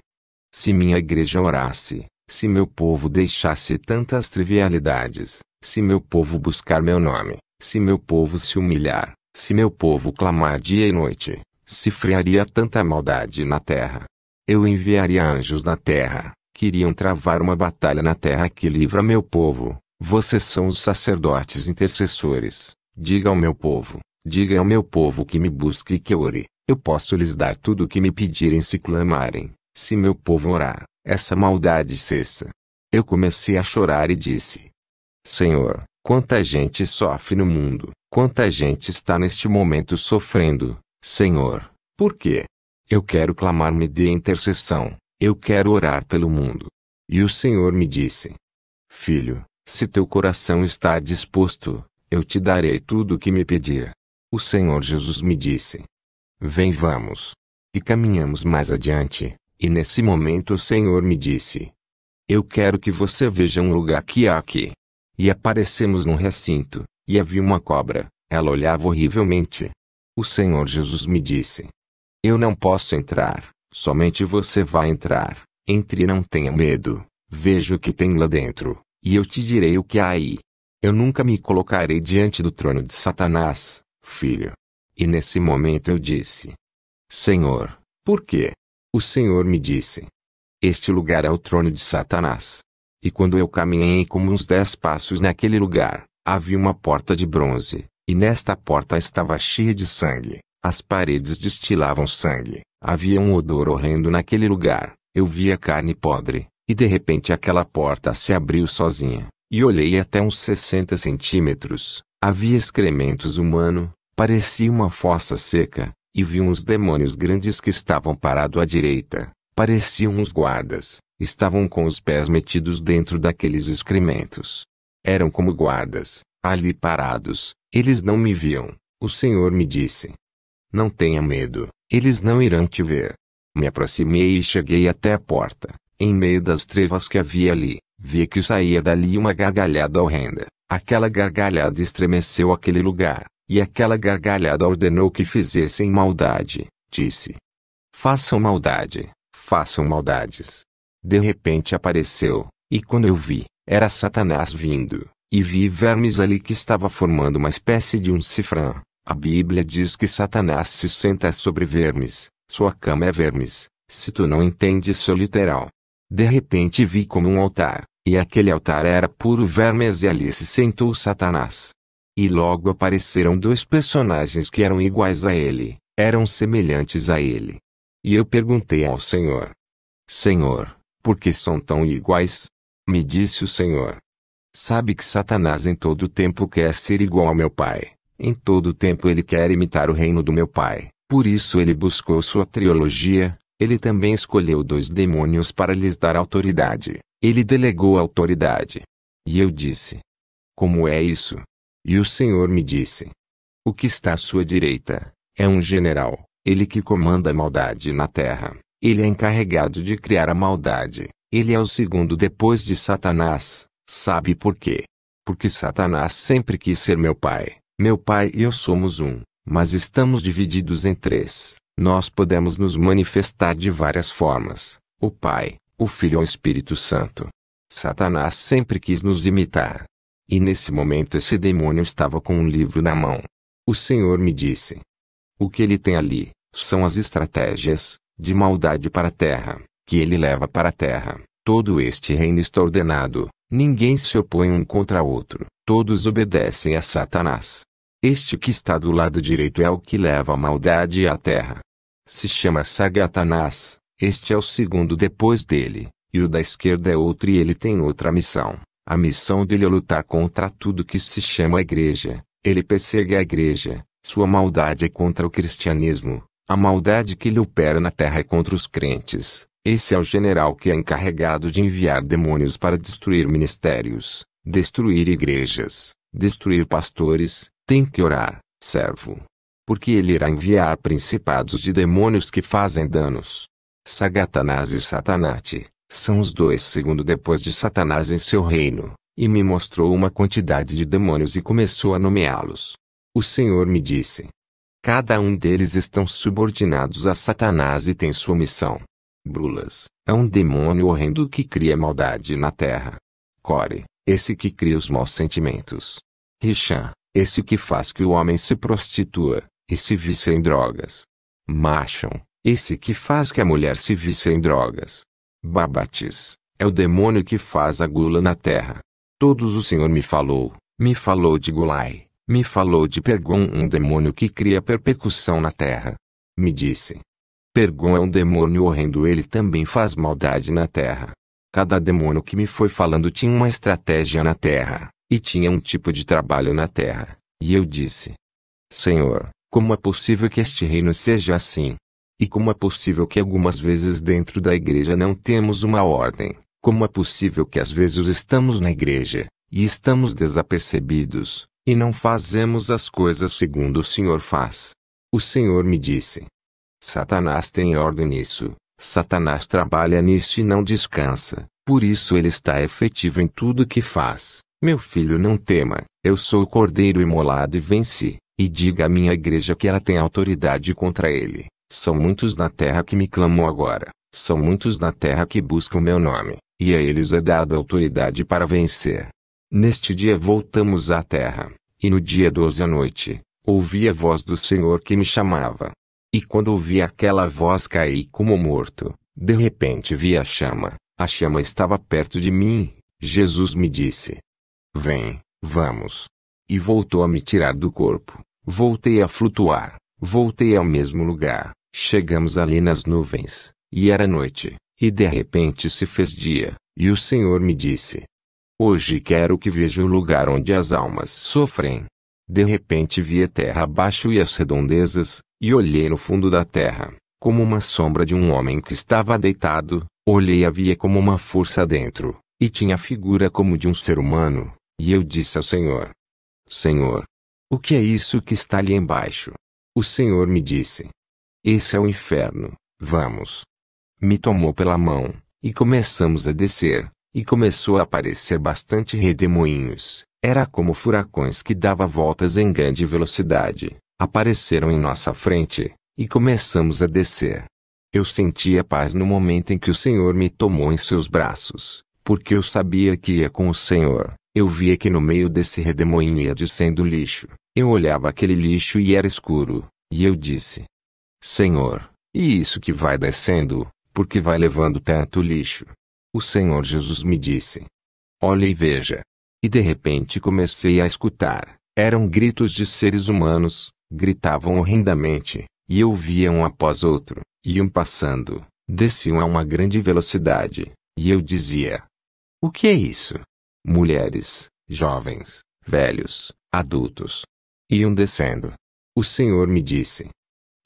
se minha igreja orasse, se meu povo deixasse tantas trivialidades, se meu povo buscar meu nome, se meu povo se humilhar, se meu povo clamar dia e noite, se frearia tanta maldade na terra. Eu enviaria anjos na terra, que iriam travar uma batalha na terra que livra meu povo. Vocês são os sacerdotes intercessores. Diga ao meu povo que me busque e que ore. Eu posso lhes dar tudo o que me pedirem se clamarem. Se meu povo orar, essa maldade cessa. Eu comecei a chorar e disse: Senhor, quanta gente sofre no mundo, quanta gente está neste momento sofrendo. Senhor, por quê? Eu quero clamar, me dê intercessão, eu quero orar pelo mundo. E o Senhor me disse: Filho, se teu coração está disposto, eu te darei tudo o que me pedir. O Senhor Jesus me disse: vem, vamos. E caminhamos mais adiante, e nesse momento o Senhor me disse: eu quero que você veja um lugar que há aqui. E aparecemos num recinto, e havia uma cobra, ela olhava horrivelmente. O Senhor Jesus me disse: eu não posso entrar, somente você vai entrar. Entre e não tenha medo, veja o que tem lá dentro, e eu te direi o que há aí. Eu nunca me colocarei diante do trono de Satanás, filho. E nesse momento eu disse: Senhor, por quê? O Senhor me disse: este lugar é o trono de Satanás. E quando eu caminhei como uns 10 passos naquele lugar, havia uma porta de bronze, e nesta porta estava cheia de sangue. As paredes destilavam sangue, havia um odor horrendo naquele lugar, eu via carne podre, e de repente aquela porta se abriu sozinha, e olhei até uns 60 centímetros, havia excrementos humanos, parecia uma fossa seca, e vi uns demônios grandes que estavam parados à direita, pareciam uns guardas, estavam com os pés metidos dentro daqueles excrementos. Eram como guardas, ali parados, eles não me viam. O Senhor me disse: não tenha medo, eles não irão te ver. Me aproximei e cheguei até a porta. Em meio das trevas que havia ali, vi que saía dali uma gargalhada horrenda. Aquela gargalhada estremeceu aquele lugar, e aquela gargalhada ordenou que fizessem maldade. Disse: façam maldade, façam maldades. De repente apareceu, e quando eu vi, era Satanás vindo, e vi vermes ali que estava formando uma espécie de um cifrão. A Bíblia diz que Satanás se senta sobre vermes, sua cama é vermes, se tu não entendes seu literal. De repente vi como um altar, e aquele altar era puro vermes e ali se sentou Satanás. E logo apareceram 2 personagens que eram iguais a ele, eram semelhantes a ele. E eu perguntei ao Senhor: Senhor, por que são tão iguais? Me disse o Senhor: sabe que Satanás em todo tempo quer ser igual ao meu Pai. Em todo tempo ele quer imitar o reino do meu Pai, por isso ele buscou sua trilogia, ele também escolheu 2 demônios para lhes dar autoridade, ele delegou a autoridade. E eu disse: como é isso? E o Senhor me disse: o que está à sua direita, é um general, ele que comanda a maldade na terra, ele é encarregado de criar a maldade, ele é o segundo depois de Satanás, sabe por quê? Porque Satanás sempre quis ser meu pai. Meu pai e eu somos um, mas estamos divididos em 3. Nós podemos nos manifestar de várias formas: o Pai, o Filho e o Espírito Santo. Satanás sempre quis nos imitar. E nesse momento esse demônio estava com um livro na mão. O Senhor me disse: o que ele tem ali, são as estratégias, de maldade para a terra, que ele leva para a terra. Todo este reino está ordenado, ninguém se opõe um contra outro, todos obedecem a Satanás. Este que está do lado direito é o que leva a maldade à terra. Se chama Satanás, este é o segundo depois dele, e o da esquerda é outro e ele tem outra missão. A missão dele é lutar contra tudo que se chama igreja, ele persegue a igreja, sua maldade é contra o cristianismo, a maldade que ele opera na terra é contra os crentes. Esse é o general que é encarregado de enviar demônios para destruir ministérios, destruir igrejas, destruir pastores. Tem que orar, servo. porque ele irá enviar principados de demônios que fazem danos. Satanás e Satanate são os dois segundo depois de Satanás em seu reino, e me mostrou uma quantidade de demônios e começou a nomeá-los. O Senhor me disse: cada um deles estão subordinados a Satanás e tem sua missão. Brulas é um demônio horrendo que cria maldade na terra. Core, esse que cria os maus sentimentos. Risham, esse que faz que o homem se prostitua e se vicia em drogas. Macham, esse que faz que a mulher se vicia em drogas. Babatis é o demônio que faz a gula na terra. Todos o Senhor me falou de Gulai, me falou de Pergom, um demônio que cria persecução na terra. Me disse: Pergom é um demônio horrendo, ele também faz maldade na terra. Cada demônio que me foi falando tinha uma estratégia na terra, e tinha um tipo de trabalho na terra. E eu disse: Senhor, como é possível que este reino seja assim? E como é possível que algumas vezes dentro da igreja não temos uma ordem? Como é possível que às vezes estamos na igreja, e estamos desapercebidos, e não fazemos as coisas segundo o Senhor faz? O Senhor me disse: Satanás tem ordem nisso, Satanás trabalha nisso e não descansa, por isso ele está efetivo em tudo que faz. Meu filho, não tema, eu sou o Cordeiro imolado e venci, e diga à minha igreja que ela tem autoridade contra ele. São muitos na terra que me clamam agora, são muitos na terra que buscam meu nome, e a eles é dada autoridade para vencer. Neste dia voltamos à terra, e no dia 12 à noite, ouvi a voz do Senhor que me chamava. E quando ouvi aquela voz caí como morto, de repente vi a chama estava perto de mim. Jesus me disse: Vem, vamos. E voltou a me tirar do corpo, voltei a flutuar, voltei ao mesmo lugar, chegamos ali nas nuvens, e era noite, e de repente se fez dia, e o Senhor me disse: Hoje quero que veja o lugar onde as almas sofrem. De repente vi a terra abaixo e as redondezas, e olhei no fundo da terra, como uma sombra de um homem que estava deitado, olhei e havia como uma força dentro, e tinha a figura como de um ser humano, e eu disse ao Senhor: Senhor, o que é isso que está ali embaixo? O Senhor me disse: Esse é o inferno, vamos. Me tomou pela mão, e começamos a descer, e começou a aparecer bastante redemoinhos, era como furacões que davam voltas em grande velocidade, apareceram em nossa frente, e começamos a descer. Eu sentia paz no momento em que o Senhor me tomou em seus braços, porque eu sabia que ia com o Senhor. Eu via que no meio desse redemoinho ia descendo lixo. Eu olhava aquele lixo e era escuro, e eu disse: Senhor, e isso que vai descendo, por que vai levando tanto lixo? O Senhor Jesus me disse: Olhe e veja. E de repente comecei a escutar, eram gritos de seres humanos, gritavam horrendamente, e eu via um após outro, iam passando, desciam a uma grande velocidade, e eu dizia: O que é isso? Mulheres, jovens, velhos, adultos. Iam descendo. O Senhor me disse: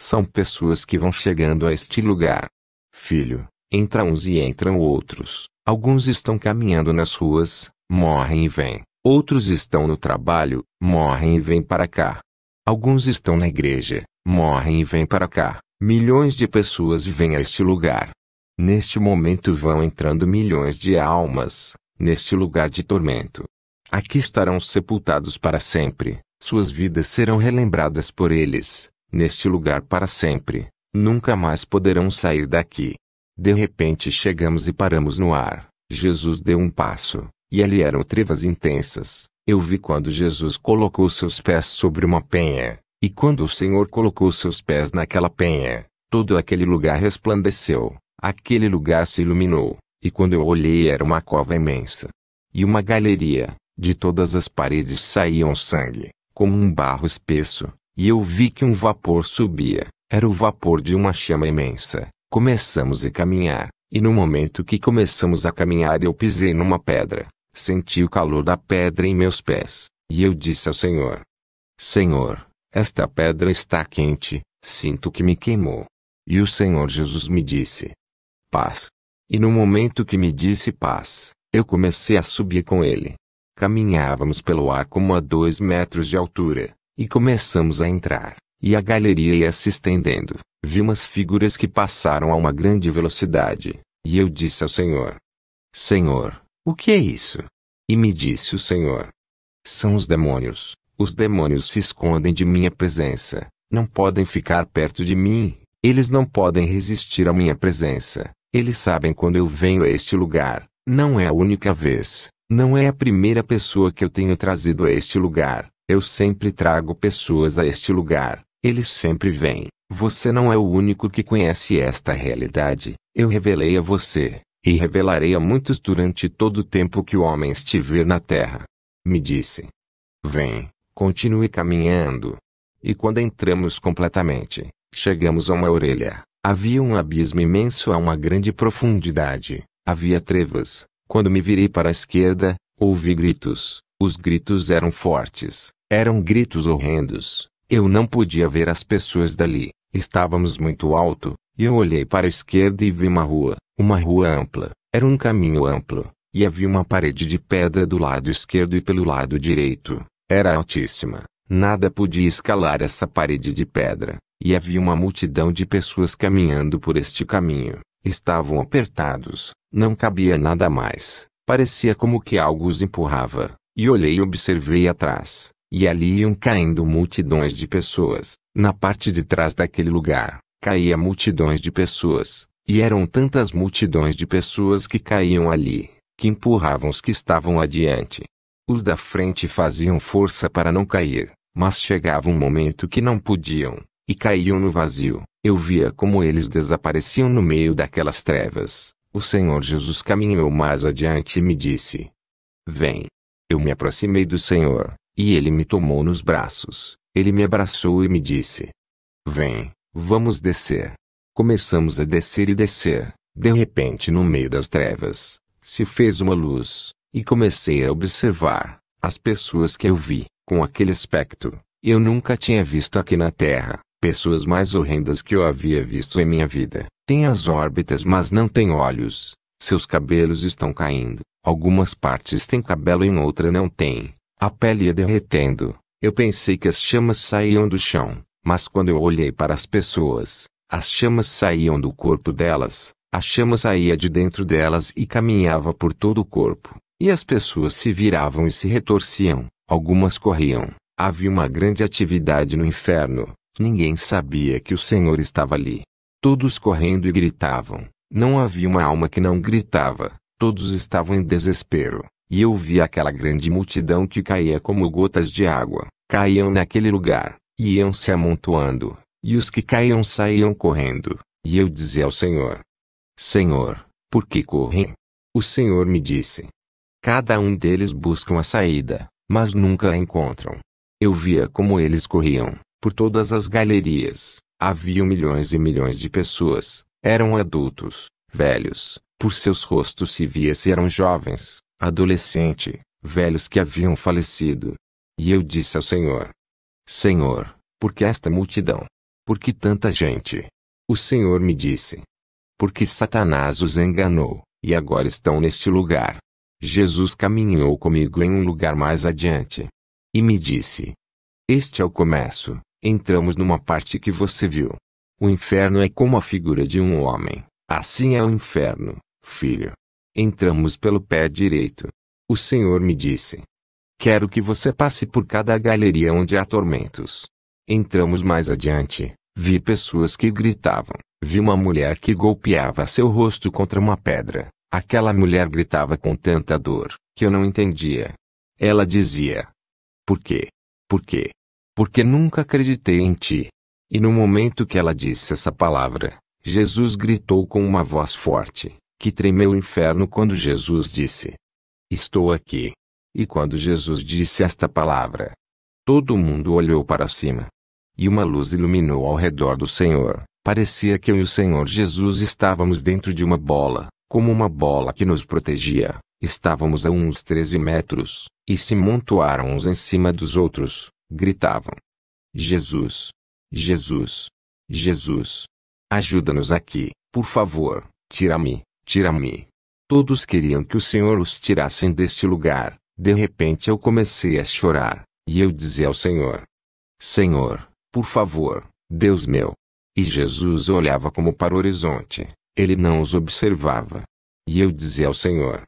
São pessoas que vão chegando a este lugar. Filho, entra uns e entram outros. Alguns estão caminhando nas ruas, morrem e vêm. Outros estão no trabalho, morrem e vêm para cá. Alguns estão na igreja, morrem e vêm para cá. Milhões de pessoas vêm a este lugar. Neste momento vão entrando milhões de almas, neste lugar de tormento. Aqui estarão sepultados para sempre, suas vidas serão relembradas por eles, neste lugar para sempre, nunca mais poderão sair daqui. De repente chegamos e paramos no ar, Jesus deu um passo, e ali eram trevas intensas. Eu vi quando Jesus colocou seus pés sobre uma penha, e quando o Senhor colocou seus pés naquela penha, todo aquele lugar resplandeceu, aquele lugar se iluminou, e quando eu olhei era uma cova imensa. E uma galeria, de todas as paredes saíam sangue, como um barro espesso, e eu vi que um vapor subia, era o vapor de uma chama imensa. Começamos a caminhar, e no momento que começamos a caminhar eu pisei numa pedra, senti o calor da pedra em meus pés, e eu disse ao Senhor: Senhor, esta pedra está quente, sinto que me queimou. E o Senhor Jesus me disse: Paz. E no momento que me disse paz, eu comecei a subir com ele. Caminhávamos pelo ar como a 2 metros de altura, e começamos a entrar, E a galeria ia se estendendo. Vi umas figuras que passaram a uma grande velocidade. E eu disse ao Senhor: Senhor, o que é isso? E me disse o Senhor: são os demônios. Os demônios se escondem de minha presença. Não podem ficar perto de mim. Eles não podem resistir à minha presença. Eles sabem quando eu venho a este lugar. Não é a única vez. Não é a primeira pessoa que eu tenho trazido a este lugar. Eu sempre trago pessoas a este lugar. Eles sempre vêm. Você não é o único que conhece esta realidade. Eu revelei a você, e revelarei a muitos durante todo o tempo que o homem estiver na terra. Me disse: vem, continue caminhando. E quando entramos completamente, chegamos a uma orelha. Havia um abismo imenso a uma grande profundidade. Havia trevas. Quando me virei para a esquerda, ouvi gritos. Os gritos eram fortes. Eram gritos horrendos. Eu não podia ver as pessoas dali. Estávamos muito alto, e eu olhei para a esquerda e vi uma rua ampla. Era um caminho amplo, e havia uma parede de pedra do lado esquerdo e pelo lado direito. Era altíssima. Nada podia escalar essa parede de pedra, e havia uma multidão de pessoas caminhando por este caminho. Estavam apertados, não cabia nada mais. Parecia como que algo os empurrava. E olhei e observei atrás, e ali iam caindo multidões de pessoas. Na parte de trás daquele lugar, caía multidões de pessoas, e eram tantas multidões de pessoas que caíam ali, que empurravam os que estavam adiante. Os da frente faziam força para não cair, mas chegava um momento que não podiam, e caíam no vazio. Eu via como eles desapareciam no meio daquelas trevas. O Senhor Jesus caminhou mais adiante e me disse: vem. Eu me aproximei do Senhor, e Ele me tomou nos braços. Ele me abraçou e me disse: vem, vamos descer. Começamos a descer e descer. De repente, no meio das trevas, se fez uma luz, e comecei a observar as pessoas que eu vi, com aquele aspecto. Eu nunca tinha visto aqui na Terra pessoas mais horrendas que eu havia visto em minha vida. Têm as órbitas, mas não têm olhos. Seus cabelos estão caindo. Algumas partes têm cabelo e em outra não têm. A pele ia derretendo. Eu pensei que as chamas saíam do chão, mas quando eu olhei para as pessoas, as chamas saíam do corpo delas. A chama saía de dentro delas e caminhava por todo o corpo. E as pessoas se viravam e se retorciam. Algumas corriam. Havia uma grande atividade no inferno. Ninguém sabia que o Senhor estava ali. Todos correndo e gritavam. Não havia uma alma que não gritava. Todos estavam em desespero. E eu vi aquela grande multidão que caía como gotas de água. Caíam naquele lugar, e iam se amontoando. E os que caíam saíam correndo. E eu dizia ao Senhor: Senhor, por que correm? O Senhor me disse: cada um deles busca uma saída, mas nunca a encontram. Eu via como eles corriam. Por todas as galerias, havia milhões e milhões de pessoas. Eram adultos, velhos. Por seus rostos se via se eram jovens, adolescente, velhos que haviam falecido. E eu disse ao Senhor: Senhor, por que esta multidão? Por que tanta gente? O Senhor me disse: porque Satanás os enganou, e agora estão neste lugar. Jesus caminhou comigo em um lugar mais adiante. E me disse: este é o começo. Entramos numa parte que você viu. O inferno é como a figura de um homem. Assim é o inferno, filho. Entramos pelo pé direito. O Senhor me disse: quero que você passe por cada galeria onde há tormentos. Entramos mais adiante. Vi pessoas que gritavam. Vi uma mulher que golpeava seu rosto contra uma pedra. Aquela mulher gritava com tanta dor, que eu não entendia. Ela dizia: por quê? Por quê? Porque nunca acreditei em ti. E no momento que ela disse essa palavra, Jesus gritou com uma voz forte, que tremeu o inferno quando Jesus disse: estou aqui. E quando Jesus disse esta palavra, todo mundo olhou para cima. E uma luz iluminou ao redor do Senhor. Parecia que eu e o Senhor Jesus estávamos dentro de uma bola, como uma bola que nos protegia. Estávamos a uns 13 metros, e se montoaram uns em cima dos outros. Gritavam: Jesus! Jesus! Jesus! Ajuda-nos aqui, por favor, tira-me, tira-me. Todos queriam que o Senhor os tirassem deste lugar. De repente eu comecei a chorar, e eu dizia ao Senhor: Senhor, Por favor, Deus meu. E Jesus olhava como para o horizonte, ele não os observava. E eu dizia ao Senhor: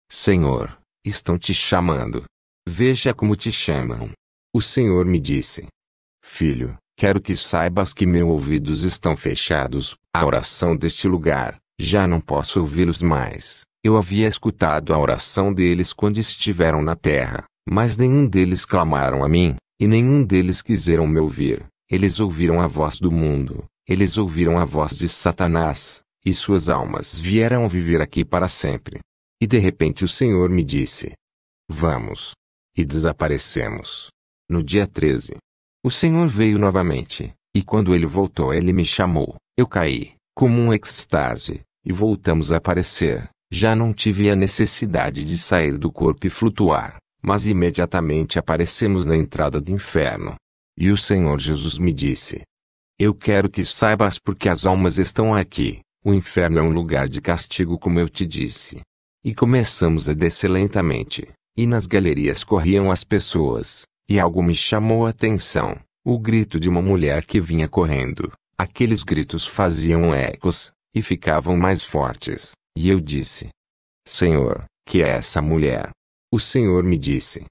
Senhor, estão te chamando. Veja como te chamam. O Senhor me disse: Filho, quero que saibas que meus ouvidos estão fechados à oração deste lugar, já não posso ouvi-los mais. Eu havia escutado a oração deles quando estiveram na terra, mas nenhum deles clamaram a mim, e nenhum deles quiseram me ouvir. Eles ouviram a voz do mundo, eles ouviram a voz de Satanás, e suas almas vieram viver aqui para sempre. E de repente o Senhor me disse: Vamos. E desaparecemos. No dia 13. O Senhor veio novamente, e quando ele voltou ele me chamou. Eu caí, como um êxtase, e voltamos a aparecer. Já não tive a necessidade de sair do corpo e flutuar, mas imediatamente aparecemos na entrada do inferno. E o Senhor Jesus me disse: Eu quero que saibas porque as almas estão aqui. O inferno é um lugar de castigo, como eu te disse. E começamos a descer lentamente, e nas galerias corriam as pessoas, e algo me chamou a atenção, o grito de uma mulher que vinha correndo. Aqueles gritos faziam ecos, e ficavam mais fortes. E eu disse: Senhor, que é essa mulher? O Senhor me disse: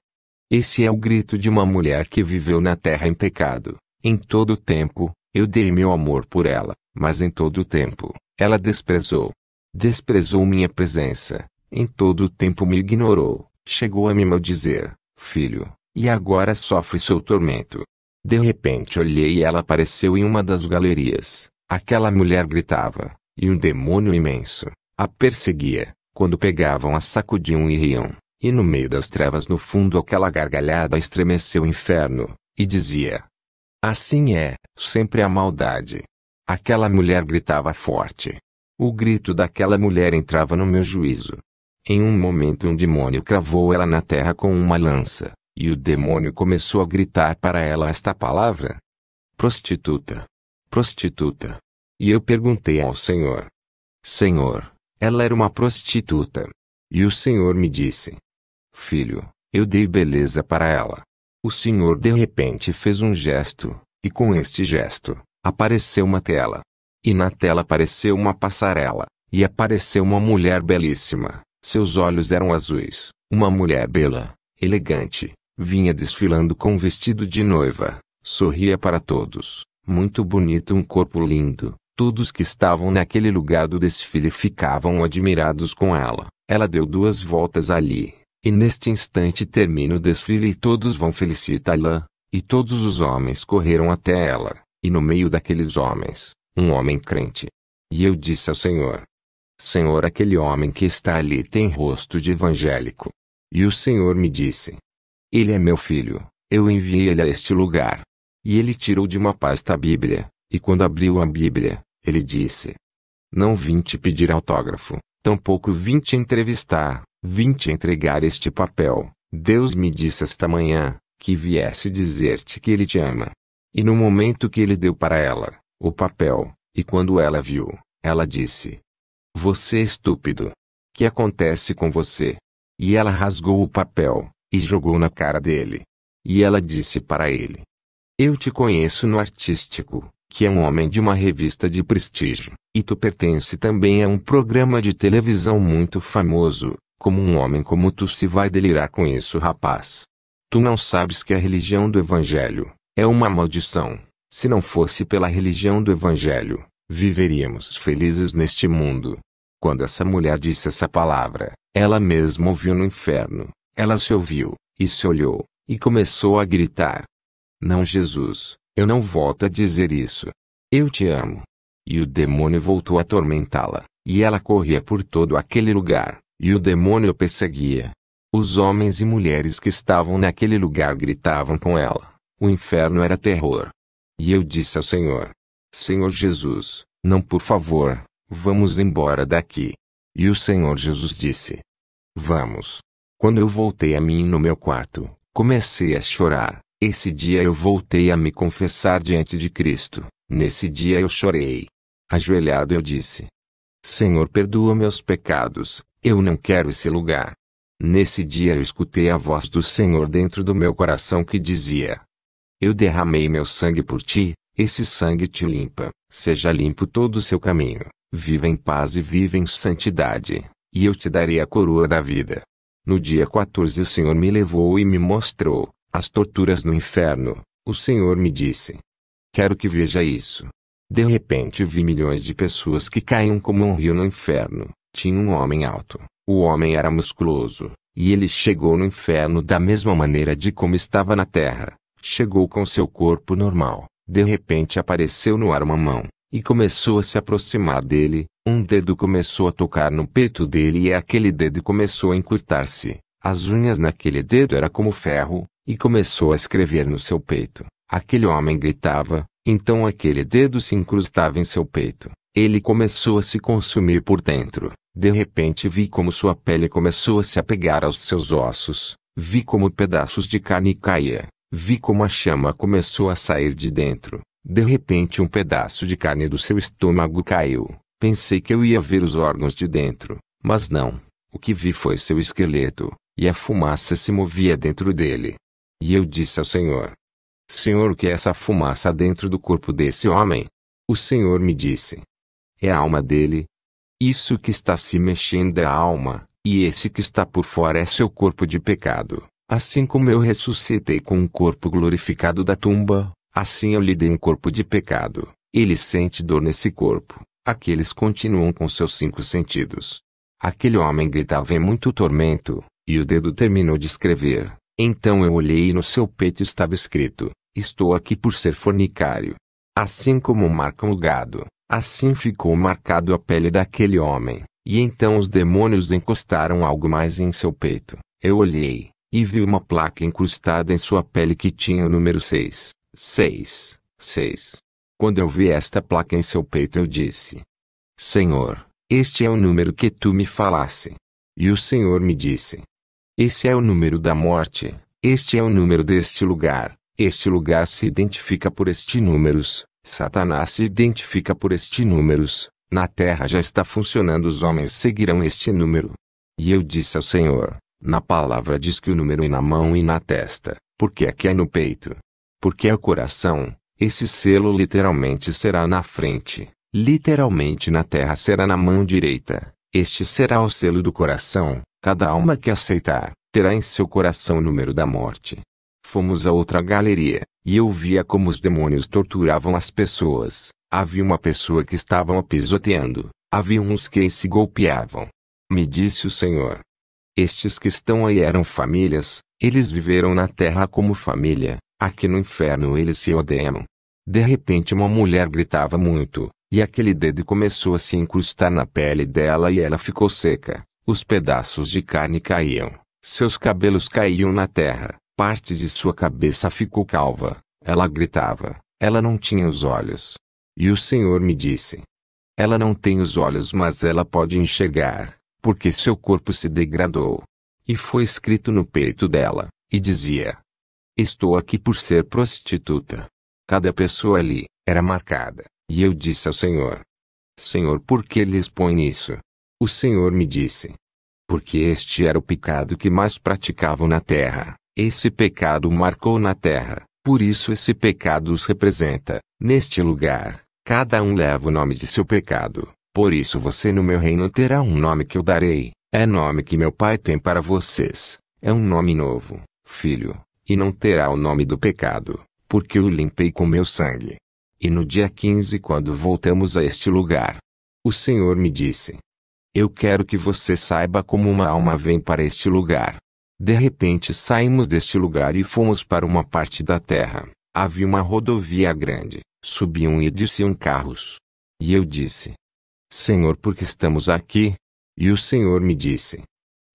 Esse é o grito de uma mulher que viveu na terra em pecado. Em todo o tempo, eu dei meu amor por ela, mas em todo o tempo, ela desprezou. Desprezou minha presença, em todo o tempo me ignorou, chegou a me maldizer: Filho, e agora sofre seu tormento. De repente olhei e ela apareceu em uma das galerias. Aquela mulher gritava, e um demônio imenso a perseguia. Quando pegavam a sacudiam e riam, e no meio das trevas no fundo aquela gargalhada estremeceu o inferno, e dizia: Assim é, sempre a maldade. Aquela mulher gritava forte. O grito daquela mulher entrava no meu juízo. Em um momento um demônio cravou ela na terra com uma lança, e o demônio começou a gritar para ela esta palavra: Prostituta. Prostituta. E eu perguntei ao Senhor: Senhor, ela era uma prostituta. E o Senhor me disse: Filho, eu dei beleza para ela. O Senhor de repente fez um gesto, e com este gesto, apareceu uma tela. E na tela apareceu uma passarela, e apareceu uma mulher belíssima. Seus olhos eram azuis, uma mulher bela, elegante, vinha desfilando com um vestido de noiva, sorria para todos, muito bonito, um corpo lindo. Todos que estavam naquele lugar do desfile ficavam admirados com ela. Ela deu 2 voltas ali, e neste instante termina o desfile e todos vão felicitá-la. E todos os homens correram até ela, e no meio daqueles homens, um homem crente. E eu disse ao Senhor: Senhor, aquele homem que está ali tem rosto de evangélico. E o Senhor me disse: Ele é meu filho, eu enviei ele a este lugar. E ele tirou de uma pasta a Bíblia, e quando abriu a Bíblia, ele disse: Não vim te pedir autógrafo, tampouco vim te entrevistar, vim te entregar este papel. Deus me disse esta manhã, que viesse dizer-te que ele te ama. E no momento que ele deu para ela, o papel, e quando ela viu, ela disse: Você é estúpido. Que acontece com você? E ela rasgou o papel, e jogou na cara dele. E ela disse para ele: Eu te conheço no artístico, que é um homem de uma revista de prestígio, e tu pertence também a um programa de televisão muito famoso. Como um homem como tu se vai delirar com isso, rapaz? Tu não sabes que a religião do Evangelho é uma maldição. Se não fosse pela religião do Evangelho, viveríamos felizes neste mundo. Quando essa mulher disse essa palavra, ela mesma ouviu no inferno. Ela se ouviu, e se olhou, e começou a gritar: Não, Jesus, eu não volto a dizer isso. Eu te amo. E o demônio voltou a atormentá-la, e ela corria por todo aquele lugar, e o demônio perseguia. Os homens e mulheres que estavam naquele lugar gritavam com ela. O inferno era terror. E eu disse ao Senhor: Senhor Jesus, não, por favor, vamos embora daqui. E o Senhor Jesus disse: Vamos. Quando eu voltei a mim no meu quarto, comecei a chorar. Esse dia eu voltei a me confessar diante de Cristo. Nesse dia eu chorei. Ajoelhado eu disse: Senhor, perdoa meus pecados, eu não quero esse lugar. Nesse dia eu escutei a voz do Senhor dentro do meu coração que dizia: Eu derramei meu sangue por ti, esse sangue te limpa. Seja limpo todo o seu caminho. Viva em paz e viva em santidade, e eu te darei a coroa da vida. No dia 14 o Senhor me levou e me mostrou as torturas no inferno. O Senhor me disse: quero que veja isso. De repente vi milhões de pessoas que caíam como um rio no inferno. Tinha um homem alto. O homem era musculoso, e ele chegou no inferno da mesma maneira de como estava na terra. Chegou com seu corpo normal. De repente apareceu no ar uma mão, e começou a se aproximar dele. Um dedo começou a tocar no peito dele e aquele dedo começou a encurtar-se. As unhas naquele dedo eram como ferro, e começou a escrever no seu peito. Aquele homem gritava, então aquele dedo se incrustava em seu peito. Ele começou a se consumir por dentro. De repente vi como sua pele começou a se apegar aos seus ossos. Vi como pedaços de carne caía. Vi como a chama começou a sair de dentro. De repente um pedaço de carne do seu estômago caiu. Pensei que eu ia ver os órgãos de dentro, mas não. O que vi foi seu esqueleto, e a fumaça se movia dentro dele. E eu disse ao Senhor: Senhor, o que é essa fumaça dentro do corpo desse homem? O Senhor me disse: é a alma dele. Isso que está se mexendo é a alma, e esse que está por fora é seu corpo de pecado. Assim como eu ressuscitei com um corpo glorificado da tumba, assim eu lhe dei um corpo de pecado. Ele sente dor nesse corpo. Aqueles continuam com seus 5 sentidos. Aquele homem gritava em muito tormento, e o dedo terminou de escrever. Então eu olhei e no seu peito estava escrito: estou aqui por ser fornicário. Assim como marcam o gado, assim ficou marcado a pele daquele homem. E então os demônios encostaram algo mais em seu peito. Eu olhei, e vi uma placa incrustada em sua pele que tinha o número 6, 6, 6. Quando eu vi esta placa em seu peito eu disse: Senhor, este é o número que tu me falasse. E o Senhor me disse: esse é o número da morte, este é o número deste lugar, este lugar se identifica por estes números, Satanás se identifica por estes números, na terra já está funcionando, os homens seguirão este número. E eu disse ao Senhor: na palavra diz que o número é na mão e na testa, porque aqui é no peito. Porque é o coração, esse selo literalmente será na frente, literalmente na terra será na mão direita. Este será o selo do coração, cada alma que aceitar, terá em seu coração o número da morte. Fomos a outra galeria, e eu via como os demônios torturavam as pessoas. Havia uma pessoa que estavam a pisoteando, havia uns que se golpeavam. Me disse o Senhor: estes que estão aí eram famílias, eles viveram na terra como família, aqui no inferno eles se odeiam. De repente uma mulher gritava muito, e aquele dedo começou a se incrustar na pele dela e ela ficou seca. Os pedaços de carne caíam, seus cabelos caíam na terra, parte de sua cabeça ficou calva. Ela gritava, ela não tinha os olhos. E o Senhor me disse: ela não tem os olhos, mas ela pode enxergar, porque seu corpo se degradou. E foi escrito no peito dela, e dizia: estou aqui por ser prostituta. Cada pessoa ali era marcada. E eu disse ao Senhor: Senhor, por que lhes põe isso? O Senhor me disse: porque este era o pecado que mais praticavam na terra. Esse pecado marcou na terra, por isso esse pecado os representa. Neste lugar, cada um leva o nome de seu pecado. Por isso você no meu reino terá um nome que eu darei. É nome que meu Pai tem para vocês. É um nome novo, filho, e não terá o nome do pecado, porque o limpei com meu sangue. E no dia 15, quando voltamos a este lugar, o Senhor me disse: eu quero que você saiba como uma alma vem para este lugar. De repente saímos deste lugar e fomos para uma parte da terra. Havia uma rodovia grande, subiam e desciam carros. E eu disse: Senhor, por que estamos aqui? E o Senhor me disse: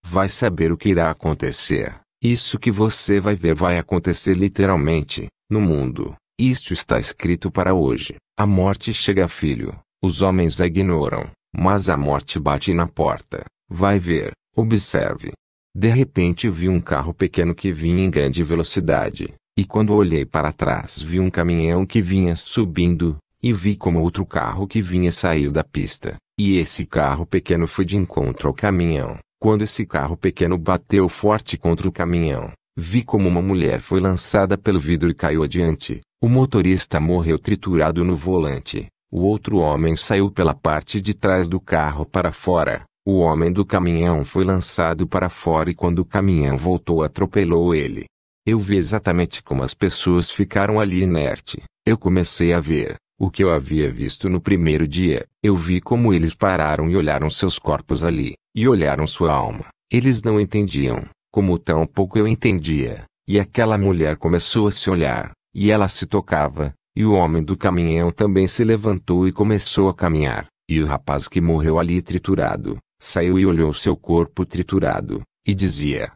vai saber o que irá acontecer. Isso que você vai ver vai acontecer literalmente, no mundo. Isto está escrito para hoje. A morte chega, filho. Os homens a ignoram, mas a morte bate na porta. Vai ver, observe. De repente vi um carro pequeno que vinha em grande velocidade, e quando olhei para trás vi um caminhão que vinha subindo, e vi como outro carro que vinha sair da pista, e esse carro pequeno foi de encontro ao caminhão. Quando esse carro pequeno bateu forte contra o caminhão, Vi como uma mulher foi lançada pelo vidro e caiu adiante. O motorista morreu triturado no volante. O outro homem saiu pela parte de trás do carro para fora. O homem do caminhão foi lançado para fora e quando o caminhão voltou atropelou ele. Eu vi exatamente como as pessoas ficaram ali inerte. Eu comecei a ver o que eu havia visto no primeiro dia. Eu vi como eles pararam e olharam seus corpos ali, e olharam sua alma. Eles não entendiam, como tão pouco eu entendia. E aquela mulher começou a se olhar, e ela se tocava, e o homem do caminhão também se levantou e começou a caminhar. E o rapaz que morreu ali triturado, saiu e olhou seu corpo triturado, e dizia: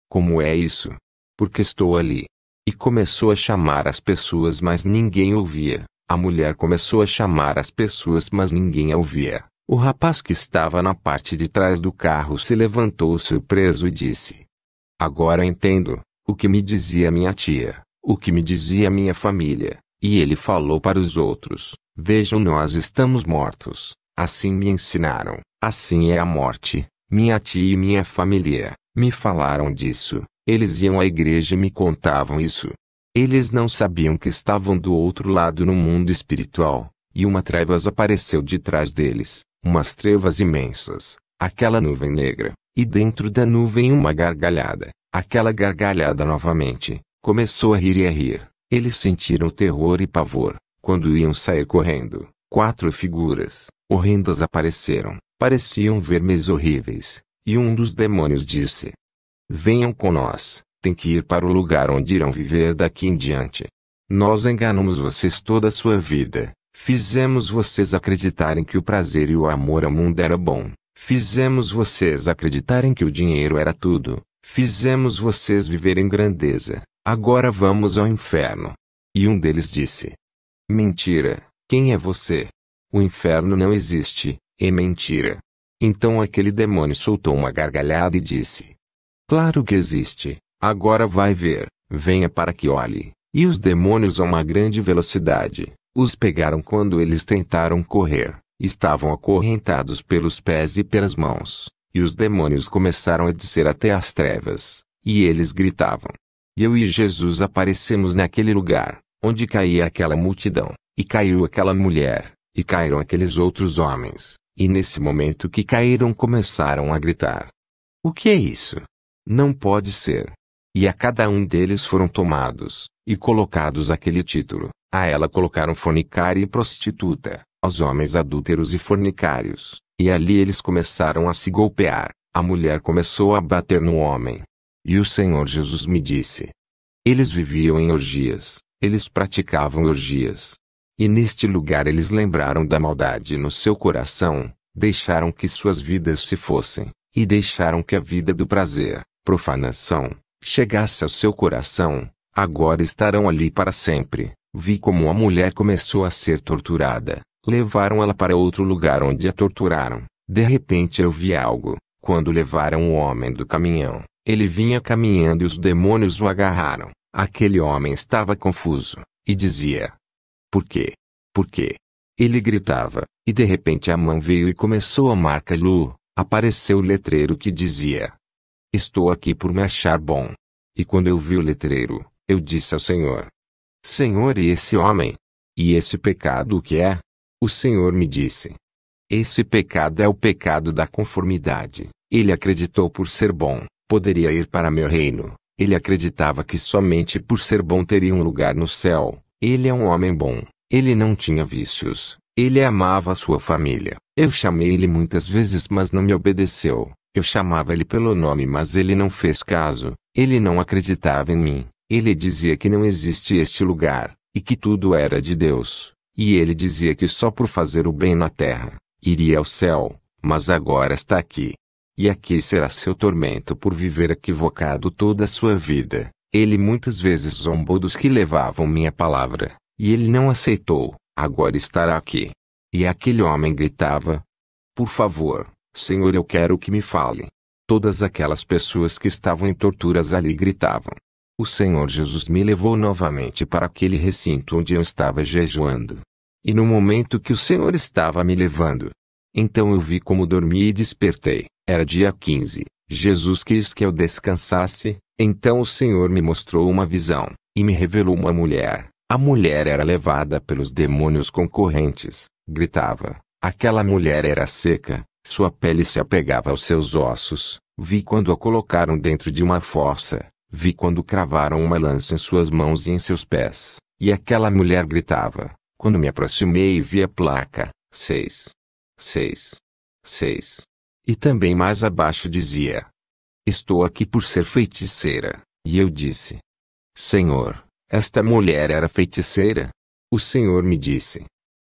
como é isso? Porque estou ali. E começou a chamar as pessoas mas ninguém ouvia. A mulher começou a chamar as pessoas mas ninguém a ouvia. O rapaz que estava na parte de trás do carro se levantou surpreso e disse: agora entendo o que me dizia minha tia, o que me dizia minha família. E ele falou para os outros: vejam, nós estamos mortos. Assim me ensinaram, assim é a morte. Minha tia e minha família me falaram disso. Eles iam à igreja e me contavam isso. Eles não sabiam que estavam do outro lado no mundo espiritual, e uma trevas apareceu de trás deles, umas trevas imensas, aquela nuvem negra, e dentro da nuvem uma gargalhada. Aquela gargalhada novamente, começou a rir e a rir. Eles sentiram terror e pavor. Quando iam sair correndo, 4 figuras horrendas apareceram, pareciam vermes horríveis, e um dos demônios disse: venham com nós, tem que ir para o lugar onde irão viver daqui em diante. Nós enganamos vocês toda a sua vida, fizemos vocês acreditarem que o prazer e o amor ao mundo era bom, fizemos vocês acreditarem que o dinheiro era tudo, fizemos vocês viverem grandeza, agora vamos ao inferno. E um deles disse: mentira, quem é você? O inferno não existe, é mentira. Então aquele demônio soltou uma gargalhada e disse: claro que existe, agora vai ver, venha para que olhe. E os demônios a uma grande velocidade, os pegaram quando eles tentaram correr, estavam acorrentados pelos pés e pelas mãos, e os demônios começaram a descer até as trevas, e eles gritavam. E eu e Jesus aparecemos naquele lugar, onde caía aquela multidão, e caiu aquela mulher, e caíram aqueles outros homens, e nesse momento que caíram começaram a gritar: o que é isso? Não pode ser. E a cada um deles foram tomados, e colocados aquele título. A ela colocaram fornicária e prostituta, aos homens adúlteros e fornicários, e ali eles começaram a se golpear. A mulher começou a bater no homem. E o Senhor Jesus me disse: eles viviam em orgias, eles praticavam orgias. E neste lugar eles lembraram da maldade no seu coração, deixaram que suas vidas se fossem, e deixaram que a vida do prazer, profanação, chegasse ao seu coração. Agora estarão ali para sempre. Vi como a mulher começou a ser torturada. Levaram ela para outro lugar onde a torturaram. De repente eu vi algo. Quando levaram o homem do caminhão, ele vinha caminhando e os demônios o agarraram. Aquele homem estava confuso, e dizia: por quê? Por quê? Ele gritava, e de repente a mão veio e começou a marcar-lhe. Apareceu o letreiro que dizia: estou aqui por me achar bom. E quando eu vi o letreiro, eu disse ao Senhor: Senhor, e esse homem? E esse pecado o que é? O Senhor me disse: esse pecado é o pecado da conformidade. Ele acreditou por ser bom, poderia ir para meu reino. Ele acreditava que somente por ser bom teria um lugar no céu. Ele é um homem bom. Ele não tinha vícios. Ele amava a sua família. Eu chamei ele muitas vezes mas não me obedeceu. Eu chamava ele pelo nome mas ele não fez caso. Ele não acreditava em mim. Ele dizia que não existe este lugar, e que tudo era de Deus. E ele dizia que só por fazer o bem na terra, iria ao céu, mas agora está aqui. E aqui será seu tormento por viver equivocado toda a sua vida. Ele muitas vezes zombou dos que levavam minha palavra, e ele não aceitou, agora estará aqui. E aquele homem gritava: por favor, Senhor, eu quero que me fale. Todas aquelas pessoas que estavam em torturas ali gritavam. O Senhor Jesus me levou novamente para aquele recinto onde eu estava jejuando. E no momento que o Senhor estava me levando, então eu vi como dormi e despertei. Era dia 15. Jesus quis que eu descansasse, Então o Senhor me mostrou uma visão, e me revelou uma mulher. A mulher era levada pelos demônios concorrentes, gritava. Aquela mulher era seca, sua pele se apegava aos seus ossos. Vi quando a colocaram dentro de uma fossa, vi quando cravaram uma lança em suas mãos e em seus pés, e aquela mulher gritava. Quando me aproximei e vi a placa, 6, 6, 6. E também mais abaixo dizia: Estou aqui por ser feiticeira. E eu disse: Senhor, esta mulher era feiticeira? O Senhor me disse: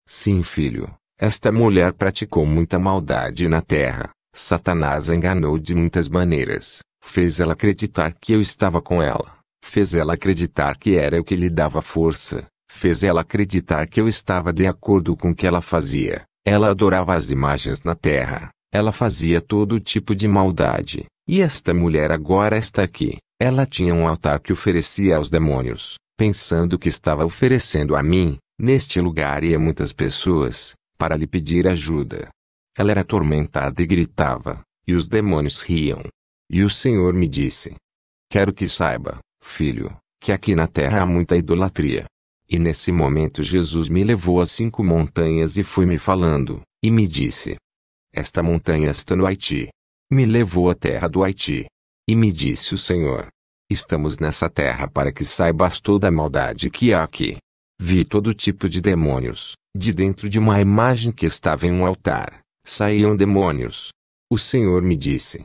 Sim, filho, esta mulher praticou muita maldade na terra. Satanás a enganou de muitas maneiras, fez ela acreditar que eu estava com ela, fez ela acreditar que era eu que lhe dava força, fez ela acreditar que eu estava de acordo com o que ela fazia. Ela adorava as imagens na terra, ela fazia todo tipo de maldade, e esta mulher agora está aqui. Ela tinha um altar que oferecia aos demônios, pensando que estava oferecendo a mim. Neste lugar ia muitas pessoas, para lhe pedir ajuda. Ela era atormentada e gritava, e os demônios riam. E o Senhor me disse: Quero que saiba, filho, que aqui na terra há muita idolatria. E nesse momento Jesus me levou a 5 montanhas e foi me falando, e me disse: Esta montanha está no Haiti. Me levou à terra do Haiti. E me disse o Senhor: Estamos nessa terra para que saibas toda a maldade que há aqui. Vi todo tipo de demônios, de dentro de uma imagem que estava em um altar. Saíam demônios. O Senhor me disse: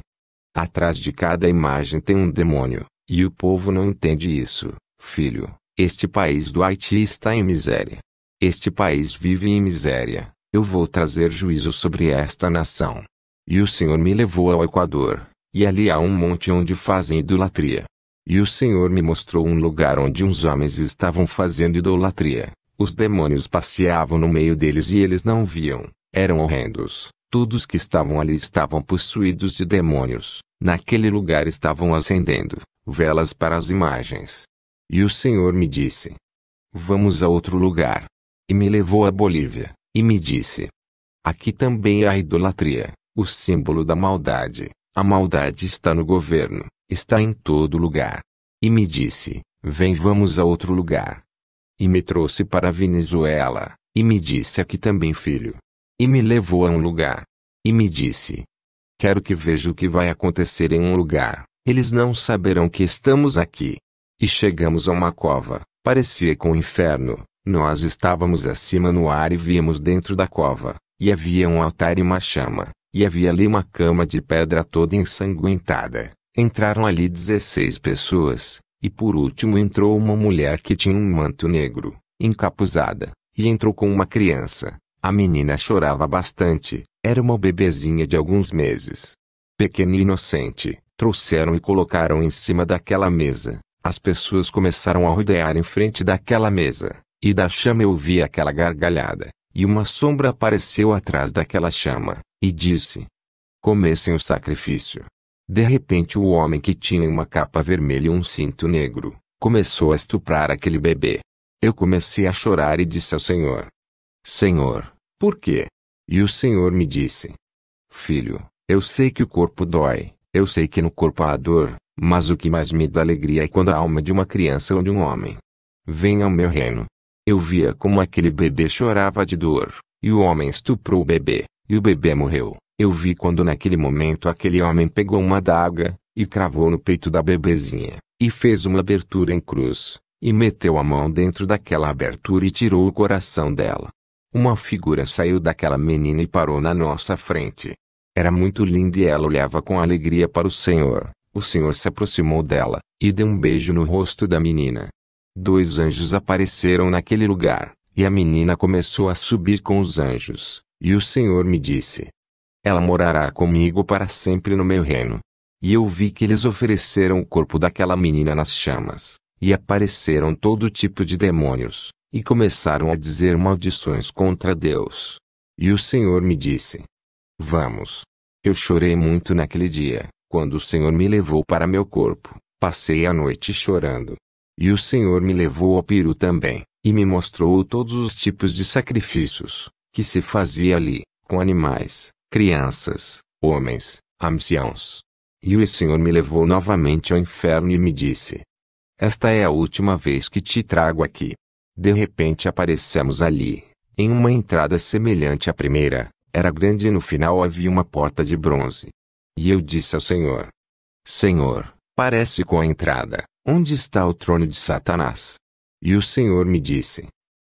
Atrás de cada imagem tem um demônio, e o povo não entende isso, filho. Este país do Haiti está em miséria. Este país vive em miséria. Eu vou trazer juízo sobre esta nação. E o Senhor me levou ao Equador, e ali há um monte onde fazem idolatria. E o Senhor me mostrou um lugar onde uns homens estavam fazendo idolatria. Os demônios passeavam no meio deles e eles não viam. Eram horrendos. Todos que estavam ali estavam possuídos de demônios. Naquele lugar estavam acendendo velas para as imagens. E o Senhor me disse: Vamos a outro lugar. E me levou à Bolívia, e me disse: Aqui também há idolatria, o símbolo da maldade. A maldade está no governo, está em todo lugar. E me disse: Vem, vamos a outro lugar. E me trouxe para a Venezuela, e me disse: Aqui também, filho. E me levou a um lugar. E me disse: Quero que veja o que vai acontecer em um lugar. Eles não saberão que estamos aqui. E chegamos a uma cova, parecia com o inferno. Nós estávamos acima no ar e víamos dentro da cova, e havia um altar e uma chama, e havia ali uma cama de pedra toda ensanguentada. Entraram ali 16 pessoas, e por último entrou uma mulher que tinha um manto negro, encapuzada, e entrou com uma criança. A menina chorava bastante, era uma bebezinha de alguns meses. Pequena e inocente, trouxeram e colocaram em cima daquela mesa. As pessoas começaram a rodear em frente daquela mesa, e da chama eu vi aquela gargalhada, e uma sombra apareceu atrás daquela chama, e disse: Comecem o sacrifício. De repente o homem que tinha uma capa vermelha e um cinto negro, começou a estuprar aquele bebê. Eu comecei a chorar e disse ao Senhor: Senhor, por quê? E o Senhor me disse: Filho, eu sei que o corpo dói, eu sei que no corpo há dor, mas o que mais me dá alegria é quando a alma de uma criança ou de um homem vem ao meu reino. Eu via como aquele bebê chorava de dor, e o homem estuprou o bebê, e o bebê morreu. Eu vi quando naquele momento aquele homem pegou uma adaga, e cravou no peito da bebezinha, e fez uma abertura em cruz, e meteu a mão dentro daquela abertura e tirou o coração dela. Uma figura saiu daquela menina e parou na nossa frente. Era muito linda e ela olhava com alegria para o Senhor. O Senhor se aproximou dela, e deu um beijo no rosto da menina. 2 anjos apareceram naquele lugar, e a menina começou a subir com os anjos, e o Senhor me disse: Ela morará comigo para sempre no meu reino. E eu vi que eles ofereceram o corpo daquela menina nas chamas, e apareceram todo tipo de demônios, e começaram a dizer maldições contra Deus. E o Senhor me disse: Vamos. Eu chorei muito naquele dia. Quando o Senhor me levou para meu corpo, passei a noite chorando. E o Senhor me levou ao Peru também, e me mostrou todos os tipos de sacrifícios que se fazia ali, com animais, crianças, homens, anciãos. E o Senhor me levou novamente ao inferno e me disse: esta é a última vez que te trago aqui. De repente aparecemos ali, em uma entrada semelhante à primeira, era grande e no final havia uma porta de bronze. E eu disse ao Senhor: Senhor, parece com a entrada, onde está o trono de Satanás? E o Senhor me disse: